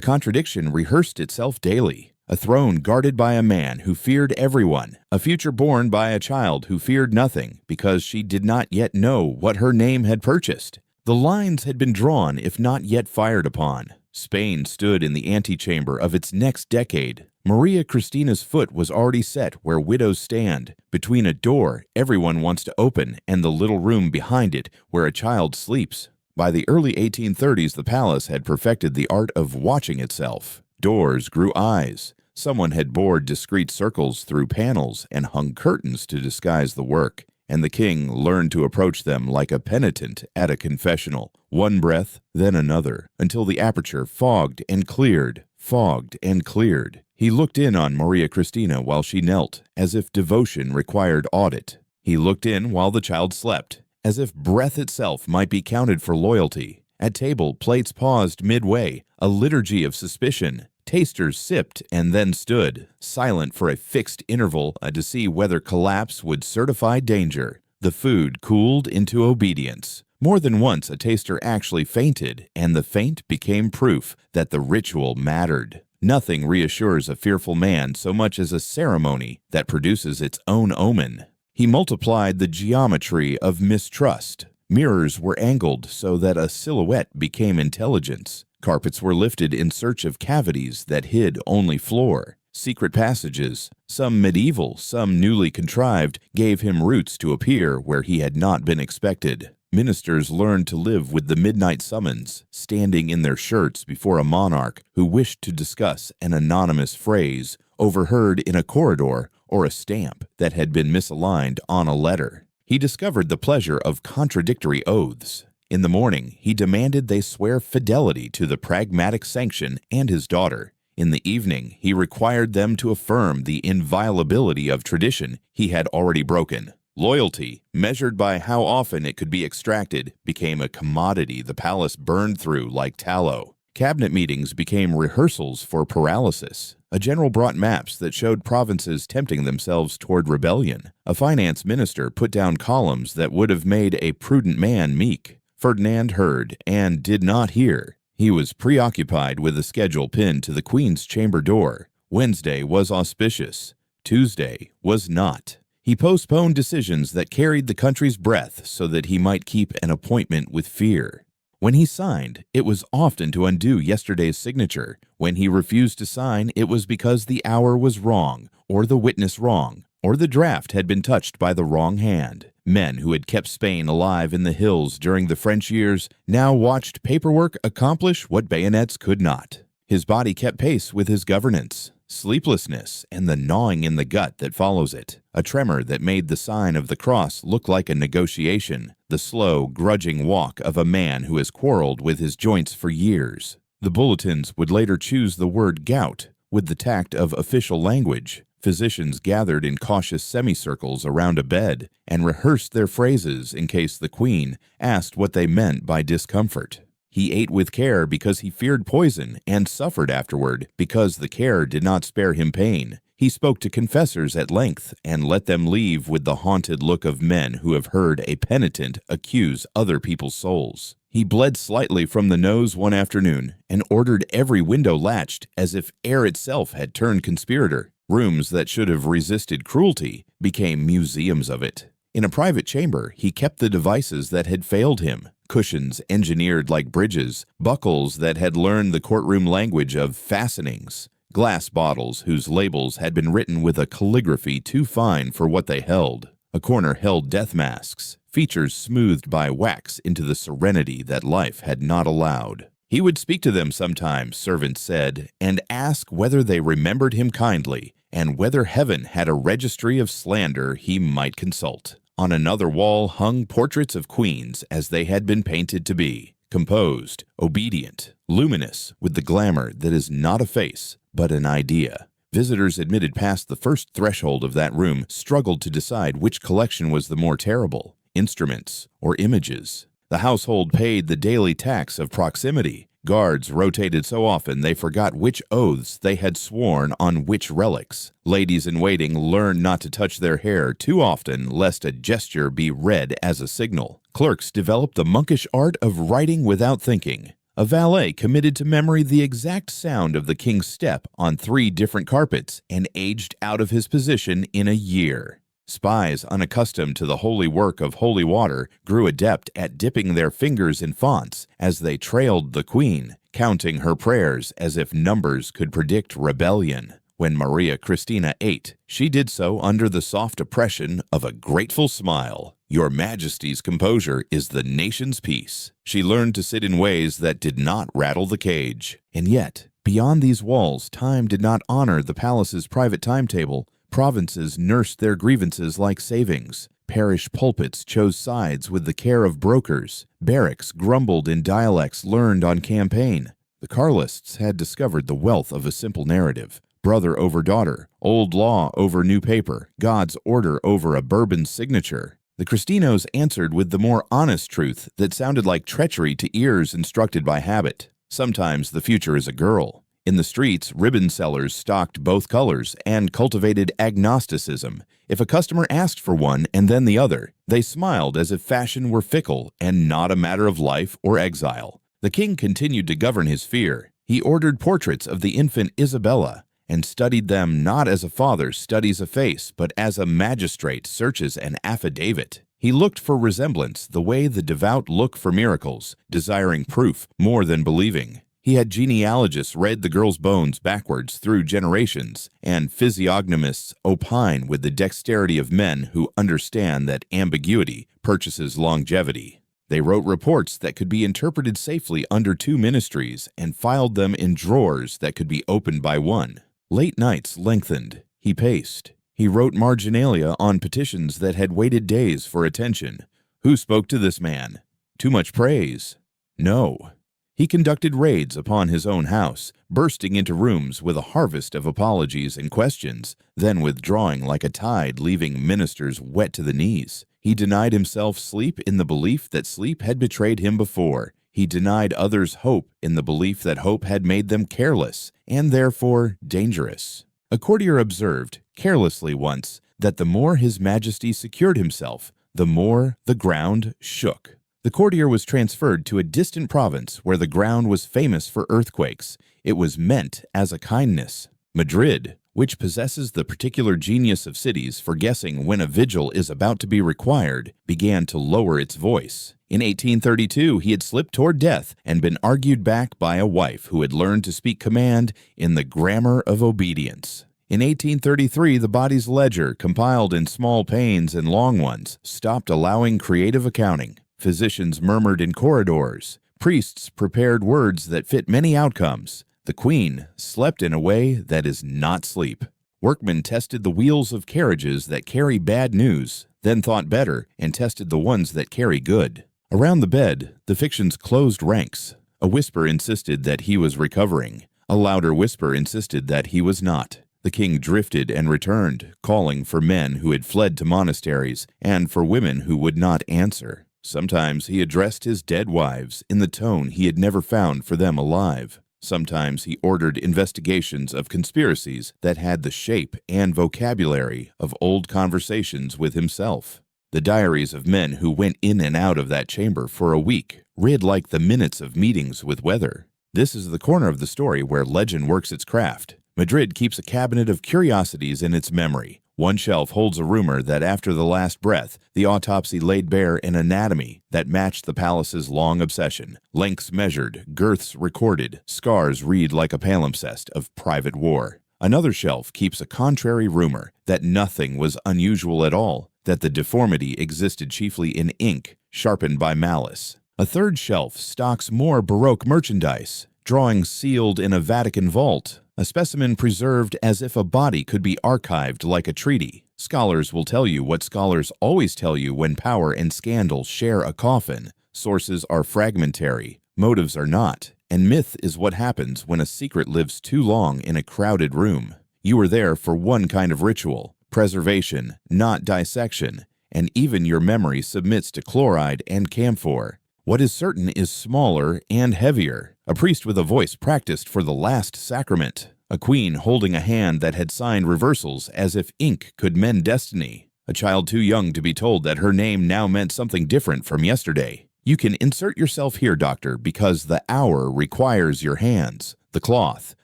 A: contradiction rehearsed itself daily. A throne guarded by a man who feared everyone, a future born by a child who feared nothing because she did not yet know what her name had purchased. The lines had been drawn, if not yet fired upon. Spain stood in the antechamber of its next decade. Maria Christina's foot was already set where widows stand, between a door everyone wants to open and the little room behind it where a child sleeps. By the early 1830s, the palace had perfected the art of watching itself. Doors grew eyes. Someone had bored discreet circles through panels and hung curtains to disguise the work, and the king learned to approach them like a penitent at a confessional, one breath, then another, until the aperture fogged and cleared, fogged and cleared. He looked in on Maria Christina while she knelt, as if devotion required audit. He looked in while the child slept, as if breath itself might be counted for loyalty. At table, plates paused midway, a liturgy of suspicion. Tasters sipped and then stood, silent for a fixed interval to see whether collapse would certify danger. The food cooled into obedience. More than once a taster actually fainted, and the faint became proof that the ritual mattered. Nothing reassures a fearful man so much as a ceremony that produces its own omen. He multiplied the geometry of mistrust. Mirrors were angled so that a silhouette became intelligence. Carpets were lifted in search of cavities that hid only floor. Secret passages, some medieval, some newly contrived, gave him routes to appear where he had not been expected. Ministers learned to live with the midnight summons, standing in their shirts before a monarch who wished to discuss an anonymous phrase overheard in a corridor or a stamp that had been misaligned on a letter. He discovered the pleasure of contradictory oaths. In the morning, he demanded they swear fidelity to the pragmatic sanction and his daughter. In the evening, he required them to affirm the inviolability of tradition he had already broken. Loyalty, measured by how often it could be extracted, became a commodity the palace burned through like tallow. Cabinet meetings became rehearsals for paralysis. A general brought maps that showed provinces tempting themselves toward rebellion. A finance minister put down columns that would have made a prudent man meek. Ferdinand heard and did not hear. He was preoccupied with a schedule pinned to the Queen's chamber door. Wednesday was auspicious. Tuesday was not. He postponed decisions that carried the country's breath so that he might keep an appointment with fear. When he signed, it was often to undo yesterday's signature. When he refused to sign, it was because the hour was wrong, or the witness wrong, or the draft had been touched by the wrong hand. Men who had kept Spain alive in the hills during the French years now watched paperwork accomplish what bayonets could not. His body kept pace with his governance. Sleeplessness and the gnawing in the gut that follows it. A tremor that made the sign of the cross look like a negotiation. The slow, grudging walk of a man who has quarreled with his joints for years. The bulletins would later choose the word gout with the tact of official language. Physicians gathered in cautious semicircles around a bed and rehearsed their phrases in case the Queen asked what they meant by discomfort. He ate with care because he feared poison and suffered afterward because the care did not spare him pain. He spoke to confessors at length and let them leave with the haunted look of men who have heard a penitent accuse other people's souls. He bled slightly from the nose one afternoon and ordered every window latched as if air itself had turned conspirator. Rooms that should have resisted cruelty became museums of it. In a private chamber, he kept the devices that had failed him, cushions engineered like bridges, buckles that had learned the courtroom language of fastenings, glass bottles whose labels had been written with a calligraphy too fine for what they held. A corner held death masks, features smoothed by wax into the serenity that life had not allowed. He would speak to them sometimes, servants said, and ask whether they remembered him kindly, and whether heaven had a registry of slander he might consult. On another wall hung portraits of queens as they had been painted to be, composed, obedient, luminous, with the glamour that is not a face, but an idea. Visitors admitted past the first threshold of that room struggled to decide which collection was the more terrible, instruments or images. The household paid the daily tax of proximity. Guards rotated so often they forgot which oaths they had sworn on which relics. Ladies-in-waiting learned not to touch their hair too often lest a gesture be read as a signal. Clerks developed the monkish art of writing without thinking. A valet committed to memory the exact sound of the king's step on 3 different carpets and aged out of his position in a year. Spies unaccustomed to the holy work of holy water grew adept at dipping their fingers in fonts as they trailed the queen, counting her prayers as if numbers could predict rebellion. When Maria Christina ate, she did so under the soft oppression of a grateful smile. Your Majesty's composure is the nation's peace. She learned to sit in ways that did not rattle the cage. And yet, beyond these walls, time did not honor the palace's private timetable. Provinces nursed their grievances like savings. Parish pulpits chose sides with the care of brokers. Barracks grumbled in dialects learned on campaign. The Carlists had discovered the wealth of a simple narrative. Brother over daughter, old law over new paper, God's order over a Bourbon signature. The Cristinos answered with the more honest truth that sounded like treachery to ears instructed by habit. Sometimes the future is a girl. In the streets, ribbon sellers stocked both colors and cultivated agnosticism. If a customer asked for one and then the other, they smiled as if fashion were fickle and not a matter of life or exile. The king continued to govern his fear. He ordered portraits of the infant Isabella and studied them not as a father studies a face, but as a magistrate searches an affidavit. He looked for resemblance the way the devout look for miracles, desiring proof more than believing. He had genealogists read the girl's bones backwards through generations, and physiognomists opine with the dexterity of men who understand that ambiguity purchases longevity. They wrote reports that could be interpreted safely under 2 ministries and filed them in drawers that could be opened by one. Late nights lengthened. He paced. He wrote marginalia on petitions that had waited days for attention. Who spoke to this man? Too much praise? No. He conducted raids upon his own house, bursting into rooms with a harvest of apologies and questions, then withdrawing like a tide, leaving ministers wet to the knees. He denied himself sleep in the belief that sleep had betrayed him before. He denied others hope in the belief that hope had made them careless and therefore dangerous. A courtier observed, carelessly once, that the more His Majesty secured himself, the more the ground shook. The courtier was transferred to a distant province where the ground was famous for earthquakes. It was meant as a kindness. Madrid, which possesses the particular genius of cities for guessing when a vigil is about to be required, began to lower its voice. In 1832, he had slipped toward death and been argued back by a wife who had learned to speak command in the grammar of obedience. In 1833, the body's ledger, compiled in small panes and long ones, stopped allowing creative accounting. Physicians murmured in corridors. Priests prepared words that fit many outcomes. The Queen slept in a way that is not sleep. Workmen tested the wheels of carriages that carry bad news, then thought better and tested the ones that carry good. Around the bed, the fictions closed ranks. A whisper insisted that he was recovering. A louder whisper insisted that he was not. The king drifted and returned, calling for men who had fled to monasteries and for women who would not answer. Sometimes he addressed his dead wives in the tone he had never found for them alive. Sometimes he ordered investigations of conspiracies that had the shape and vocabulary of old conversations with himself. The diaries of men who went in and out of that chamber for a week read like the minutes of meetings with weather. This is the corner of the story where legend works its craft. Madrid keeps a cabinet of curiosities in its memory. One shelf holds a rumor that after the last breath, the autopsy laid bare an anatomy that matched the palace's long obsession. Lengths measured, girths recorded, scars read like a palimpsest of private war. Another shelf keeps a contrary rumor that nothing was unusual at all, that the deformity existed chiefly in ink, sharpened by malice. A third shelf stocks more Baroque merchandise, drawings sealed in a Vatican vault, a specimen preserved as if a body could be archived like a treaty. Scholars will tell you what scholars always tell you when power and scandal share a coffin. Sources are fragmentary, motives are not, and myth is what happens when a secret lives too long in a crowded room. You were there for one kind of ritual, preservation, not dissection, and even your memory submits to chloride and camphor. What is certain is smaller and heavier. A priest with a voice practiced for the last sacrament. A queen holding a hand that had signed reversals as if ink could mend destiny. A child too young to be told that her name now meant something different from yesterday. You can insert yourself here, doctor, because the hour requires your hands, the cloth,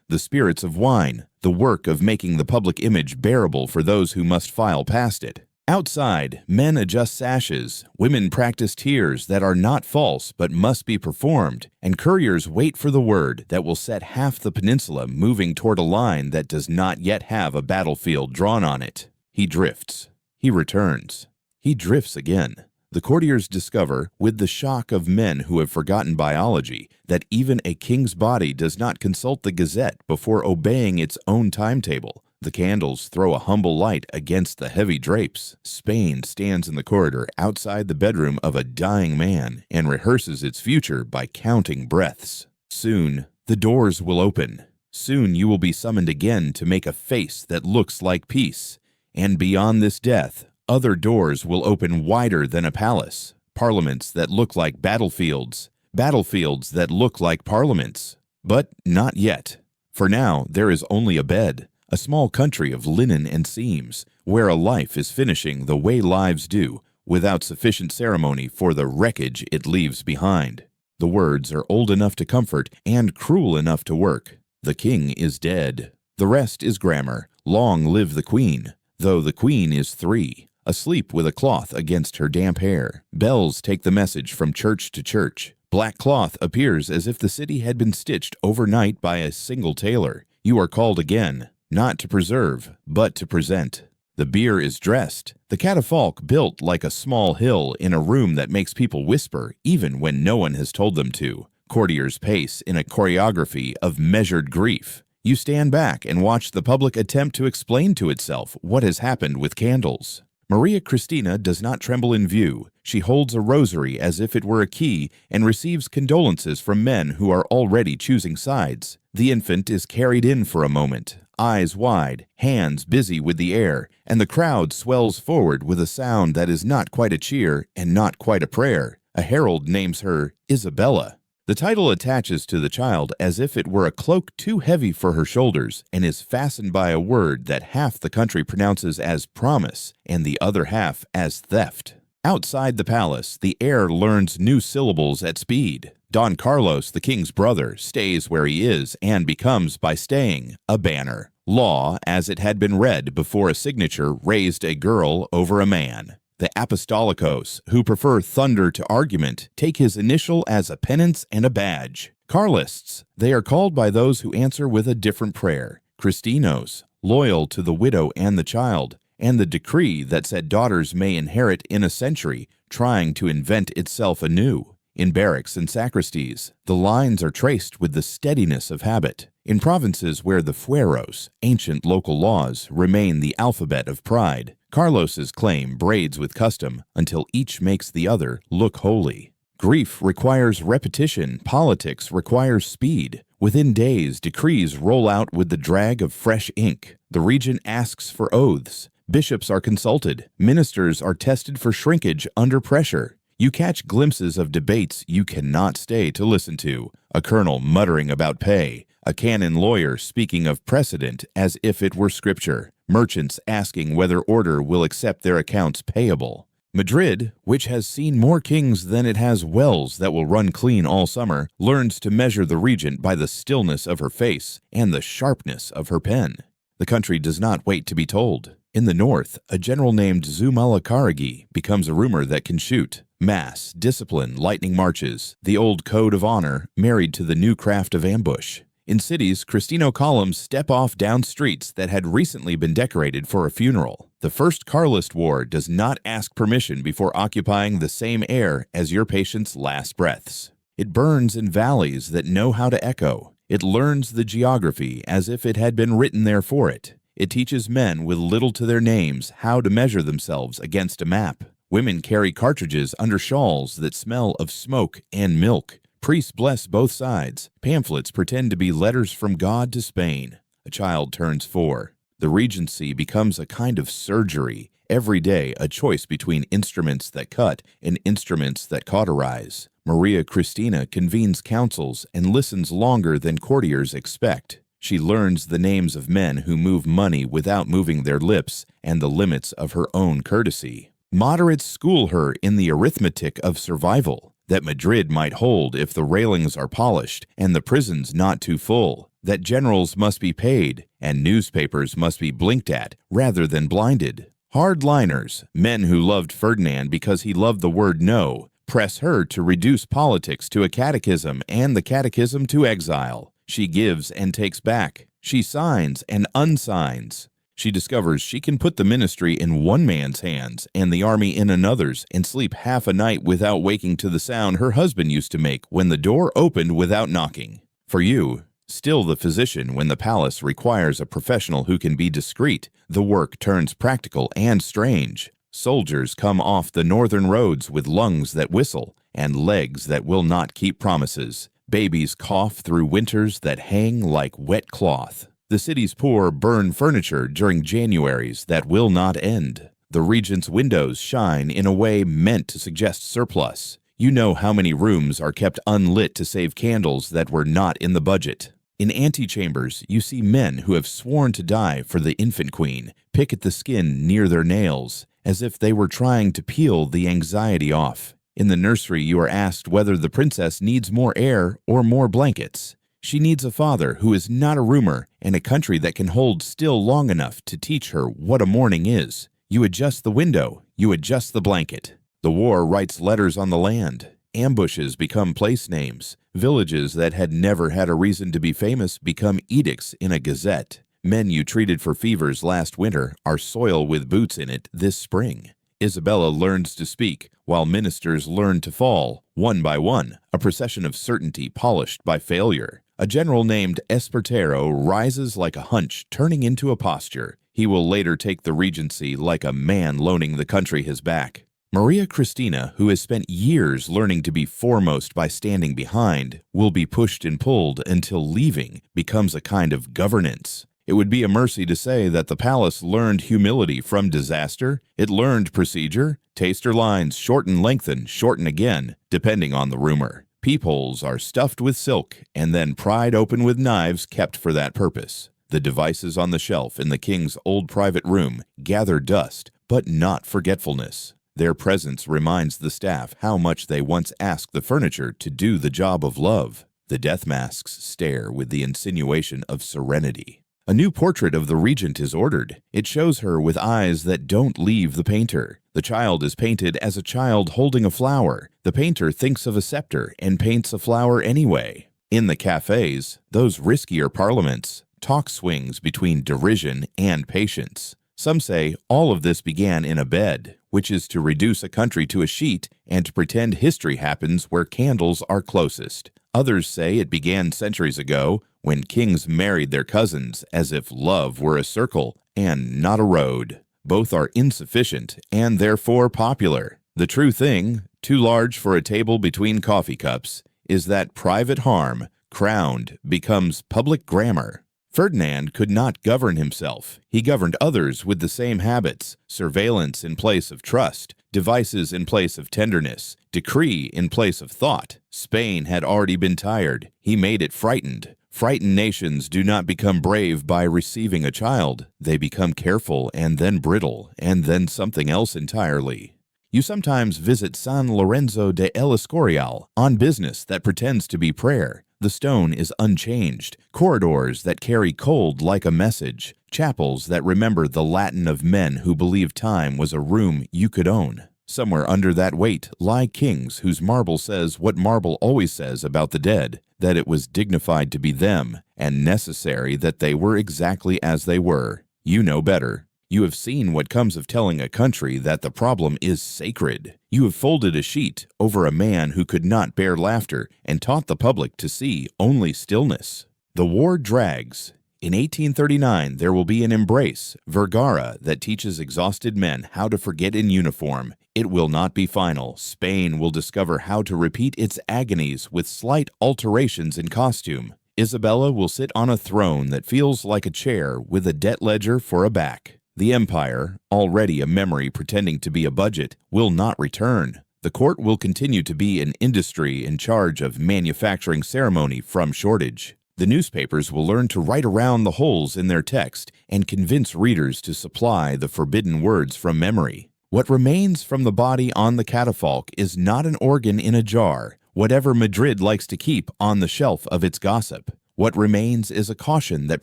A: the spirits of wine, the work of making the public image bearable for those who must file past it. Outside, men adjust sashes, women practice tears that are not false but must be performed, and couriers wait for the word that will set half the peninsula moving toward a line that does not yet have a battlefield drawn on it. He drifts. He returns. He drifts again. The courtiers discover, with the shock of men who have forgotten biology, that even a king's body does not consult the Gazette before obeying its own timetable. The candles throw a humble light against the heavy drapes. Spain stands in the corridor outside the bedroom of a dying man and rehearses its future by counting breaths. Soon, the doors will open. Soon you will be summoned again to make a face that looks like peace. And beyond this death, other doors will open wider than a palace. Parliaments that look like battlefields. Battlefields that look like parliaments. But not yet. For now, there is only a bed. A small country of linen and seams, where a life is finishing the way lives do, without sufficient ceremony for the wreckage it leaves behind. The words are old enough to comfort and cruel enough to work. The king is dead. The rest is grammar. Long live the queen, though the queen is 3, asleep with a cloth against her damp hair. Bells take the message from church to church. Black cloth appears as if the city had been stitched overnight by a single tailor. You are called again. Not to preserve, but to present. The bier is dressed, the catafalque built like a small hill in a room that makes people whisper even when no one has told them to. Courtiers pace in a choreography of measured grief. You stand back and watch the public attempt to explain to itself what has happened with candles. Maria Cristina does not tremble in view. She holds a rosary as if it were a key and receives condolences from men who are already choosing sides. The infant is carried in for a moment, eyes wide, hands busy with the air, and the crowd swells forward with a sound that is not quite a cheer and not quite a prayer. A herald names her Isabella. The title attaches to the child as if it were a cloak too heavy for her shoulders and is fastened by a word that half the country pronounces as promise and the other half as theft. Outside the palace, the air learns new syllables at speed. Don Carlos, the king's brother, stays where he is and becomes, by staying, a banner. Law, as it had been read before a signature, raised a girl over a man. The apostolicos, who prefer thunder to argument, take his initial as a penance and a badge. Carlists, they are called by those who answer with a different prayer. Cristinos, loyal to the widow and the child, and the decree that said daughters may inherit in a century, trying to invent itself anew. In barracks and sacristies, the lines are traced with the steadiness of habit. In provinces where the fueros, ancient local laws, remain the alphabet of pride, Carlos's claim braids with custom until each makes the other look holy. Grief requires repetition, politics requires speed. Within days, decrees roll out with the drag of fresh ink. The regent asks for oaths. Bishops are consulted. Ministers are tested for shrinkage under pressure. You catch glimpses of debates you cannot stay to listen to. A colonel muttering about pay. A canon lawyer speaking of precedent as if it were scripture. Merchants asking whether order will accept their accounts payable. Madrid, which has seen more kings than it has wells that will run clean all summer, learns to measure the regent by the stillness of her face and the sharpness of her pen. The country does not wait to be told. In the north, a general named Zumalakaragi becomes a rumor that can shoot. Mass, discipline, lightning marches, the old code of honor married to the new craft of ambush. In cities, Cristino columns step off down streets that had recently been decorated for a funeral. The First Carlist War does not ask permission before occupying the same air as your patient's last breaths. It burns in valleys that know how to echo. It learns the geography as if it had been written there for it. It teaches men with little to their names how to measure themselves against a map. Women carry cartridges under shawls that smell of smoke and milk. Priests bless both sides. Pamphlets pretend to be letters from God to Spain. A child turns 4. The regency becomes a kind of surgery. Every day, a choice between instruments that cut and instruments that cauterize. Maria Cristina convenes councils and listens longer than courtiers expect. She learns the names of men who move money without moving their lips and the limits of her own courtesy. Moderates school her in the arithmetic of survival, that Madrid might hold if the railings are polished and the prisons not too full, that generals must be paid and newspapers must be blinked at rather than blinded. Hardliners, men who loved Ferdinand because he loved the word no, press her to reduce politics to a catechism and the catechism to exile. She gives and takes back. She signs and unsigns. She discovers she can put the ministry in one man's hands and the army in another's and sleep half a night without waking to the sound her husband used to make when the door opened without knocking. For you, still the physician when the palace requires a professional who can be discreet, the work turns practical and strange. Soldiers come off the northern roads with lungs that whistle and legs that will not keep promises. Babies cough through winters that hang like wet cloth. The city's poor burn furniture during Januaries that will not end. The regent's windows shine in a way meant to suggest surplus. You know how many rooms are kept unlit to save candles that were not in the budget. In antechambers, you see men who have sworn to die for the infant queen pick at the skin near their nails, as if they were trying to peel the anxiety off. In the nursery, you are asked whether the princess needs more air or more blankets. She needs a father who is not a rumor and a country that can hold still long enough to teach her what a morning is. You adjust the window, you adjust the blanket. The war writes letters on the land. Ambushes become place names. Villages that had never had a reason to be famous become edicts in a gazette. Men you treated for fevers last winter are soil with boots in it this spring. Isabella learns to speak, while ministers learn to fall, one by one, a procession of certainty polished by failure. A general named Espartero rises like a hunch, turning into a posture. He will later take the regency like a man loaning the country his back. Maria Cristina, who has spent years learning to be foremost by standing behind, will be pushed and pulled until leaving becomes a kind of governance. It would be a mercy to say that the palace learned humility from disaster. It learned procedure. Taster lines shorten, lengthen, shorten again, depending on the rumor. Peepholes are stuffed with silk and then pried open with knives kept for that purpose. The devices on the shelf in the king's old private room gather dust, but not forgetfulness. Their presence reminds the staff how much they once asked the furniture to do the job of love. The death masks stare with the insinuation of serenity. A new portrait of the regent is ordered. It shows her with eyes that don't leave the painter. The child is painted as a child holding a flower. The painter thinks of a scepter and paints a flower anyway. In the cafes, those riskier parliaments, talk swings between derision and patience. Some say all of this began in a bed, which is to reduce a country to a sheet and to pretend history happens where candles are closest. Others say it began centuries ago when kings married their cousins as if love were a circle and not a road. Both are insufficient and therefore popular. The true thing, too large for a table between coffee cups, is that private harm, crowned, becomes public grammar. Ferdinand could not govern himself. He governed others with the same habits: surveillance in place of trust, devices in place of tenderness, decree in place of thought. Spain had already been tired. He made it frightened. Frightened nations do not become brave by receiving a child. They become careful and then brittle and then something else entirely. You sometimes visit San Lorenzo de El Escorial on business that pretends to be prayer. The stone is unchanged. Corridors that carry cold like a message. chapels that remember the Latin of men who believed time was a room you could own. Somewhere under that weight lie kings whose marble says what marble always says about the dead, that it was dignified to be them, and necessary that they were exactly as they were. You know better. You have seen what comes of telling a country that the problem is sacred. You have folded a sheet over a man who could not bear laughter and taught the public to see only stillness. The war drags. In 1839, there will be an embrace, Vergara, that teaches exhausted men how to forget in uniform. It will not be final. Spain will discover how to repeat its agonies with slight alterations in costume. Isabella will sit on a throne that feels like a chair with a debt ledger for a back. The empire, already a memory pretending to be a budget, will not return. The court will continue to be an industry in charge of manufacturing ceremony from shortage. The newspapers will learn to write around the holes in their text and convince readers to supply the forbidden words from memory. What remains from the body on the catafalque is not an organ in a jar, whatever Madrid likes to keep on the shelf of its gossip. What remains is a caution that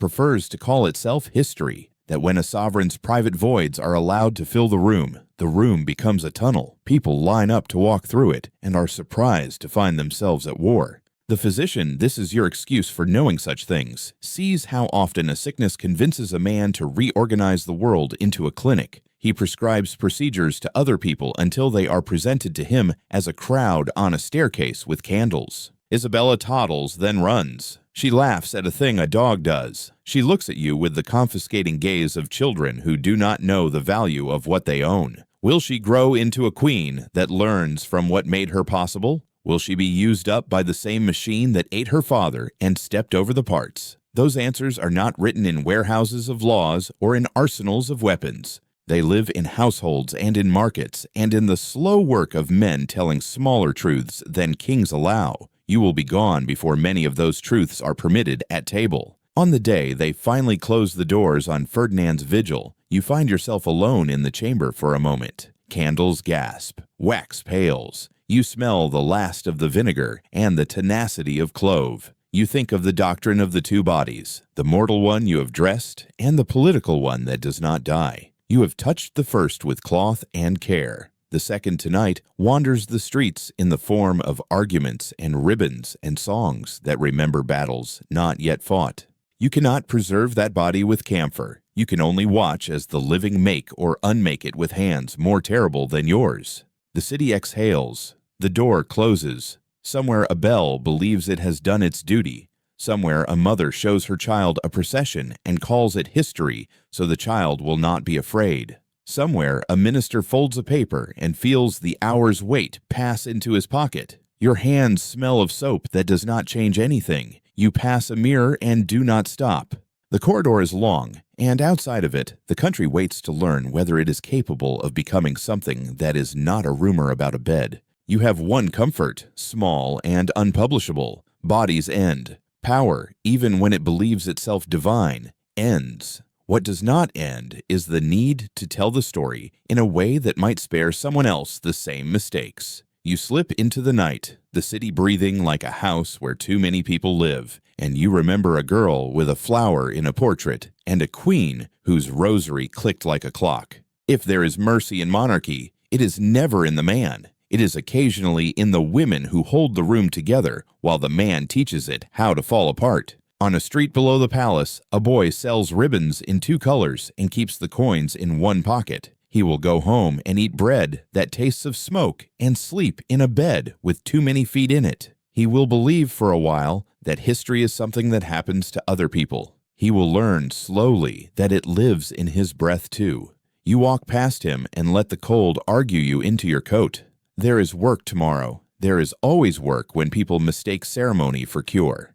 A: prefers to call itself history, that when a sovereign's private voids are allowed to fill the room becomes a tunnel. People line up to walk through it and are surprised to find themselves at war. The physician, this is your excuse for knowing such things, sees how often a sickness convinces a man to reorganize the world into a clinic. He prescribes procedures to other people until they are presented to him as a crowd on a staircase with candles. Isabella toddles, then runs. She laughs at a thing a dog does. She looks at you with the confiscating gaze of children who do not know the value of what they own. Will she grow into a queen that learns from what made her possible? Will she be used up by the same machine that ate her father and stepped over the parts? Those answers are not written in warehouses of laws or in arsenals of weapons. They live in households and in markets and in the slow work of men telling smaller truths than kings allow. You will be gone before many of those truths are permitted at table. On the day they finally close the doors on Ferdinand's vigil, you find yourself alone in the chamber for a moment. Candles gasp, wax pales. You smell the last of the vinegar and the tenacity of clove. You think of the doctrine of the two bodies, the mortal one you have dressed and the political one that does not die. You have touched the first with cloth and care. The second tonight wanders the streets in the form of arguments and ribbons and songs that remember battles not yet fought. You cannot preserve that body with camphor. You can only watch as the living make or unmake it with hands more terrible than yours. The city exhales. The door closes. Somewhere a bell believes it has done its duty. Somewhere a mother shows her child a procession and calls it history so the child will not be afraid. Somewhere a minister folds a paper and feels the hour's weight pass into his pocket. Your hands smell of soap that does not change anything. You pass a mirror and do not stop. The corridor is long, and outside of it, the country waits to learn whether it is capable of becoming something that is not a rumor about a bed. You have one comfort, small and unpublishable. Bodies end. Power, even when it believes itself divine, ends. What does not end is the need to tell the story in a way that might spare someone else the same mistakes. You slip into the night, the city breathing like a house where too many people live, and you remember a girl with a flower in a portrait and a queen whose rosary clicked like a clock. If there is mercy in monarchy, it is never in the man. It is occasionally in the women who hold the room together while the man teaches it how to fall apart. On a street below the palace, a boy sells ribbons in 2 colors and keeps the coins in one pocket. He will go home and eat bread that tastes of smoke and sleep in a bed with too many feet in it. He will believe for a while that history is something that happens to other people. He will learn slowly that it lives in his breath too. You walk past him and let the cold argue you into your coat. There is work tomorrow. There is always work when people mistake ceremony for cure.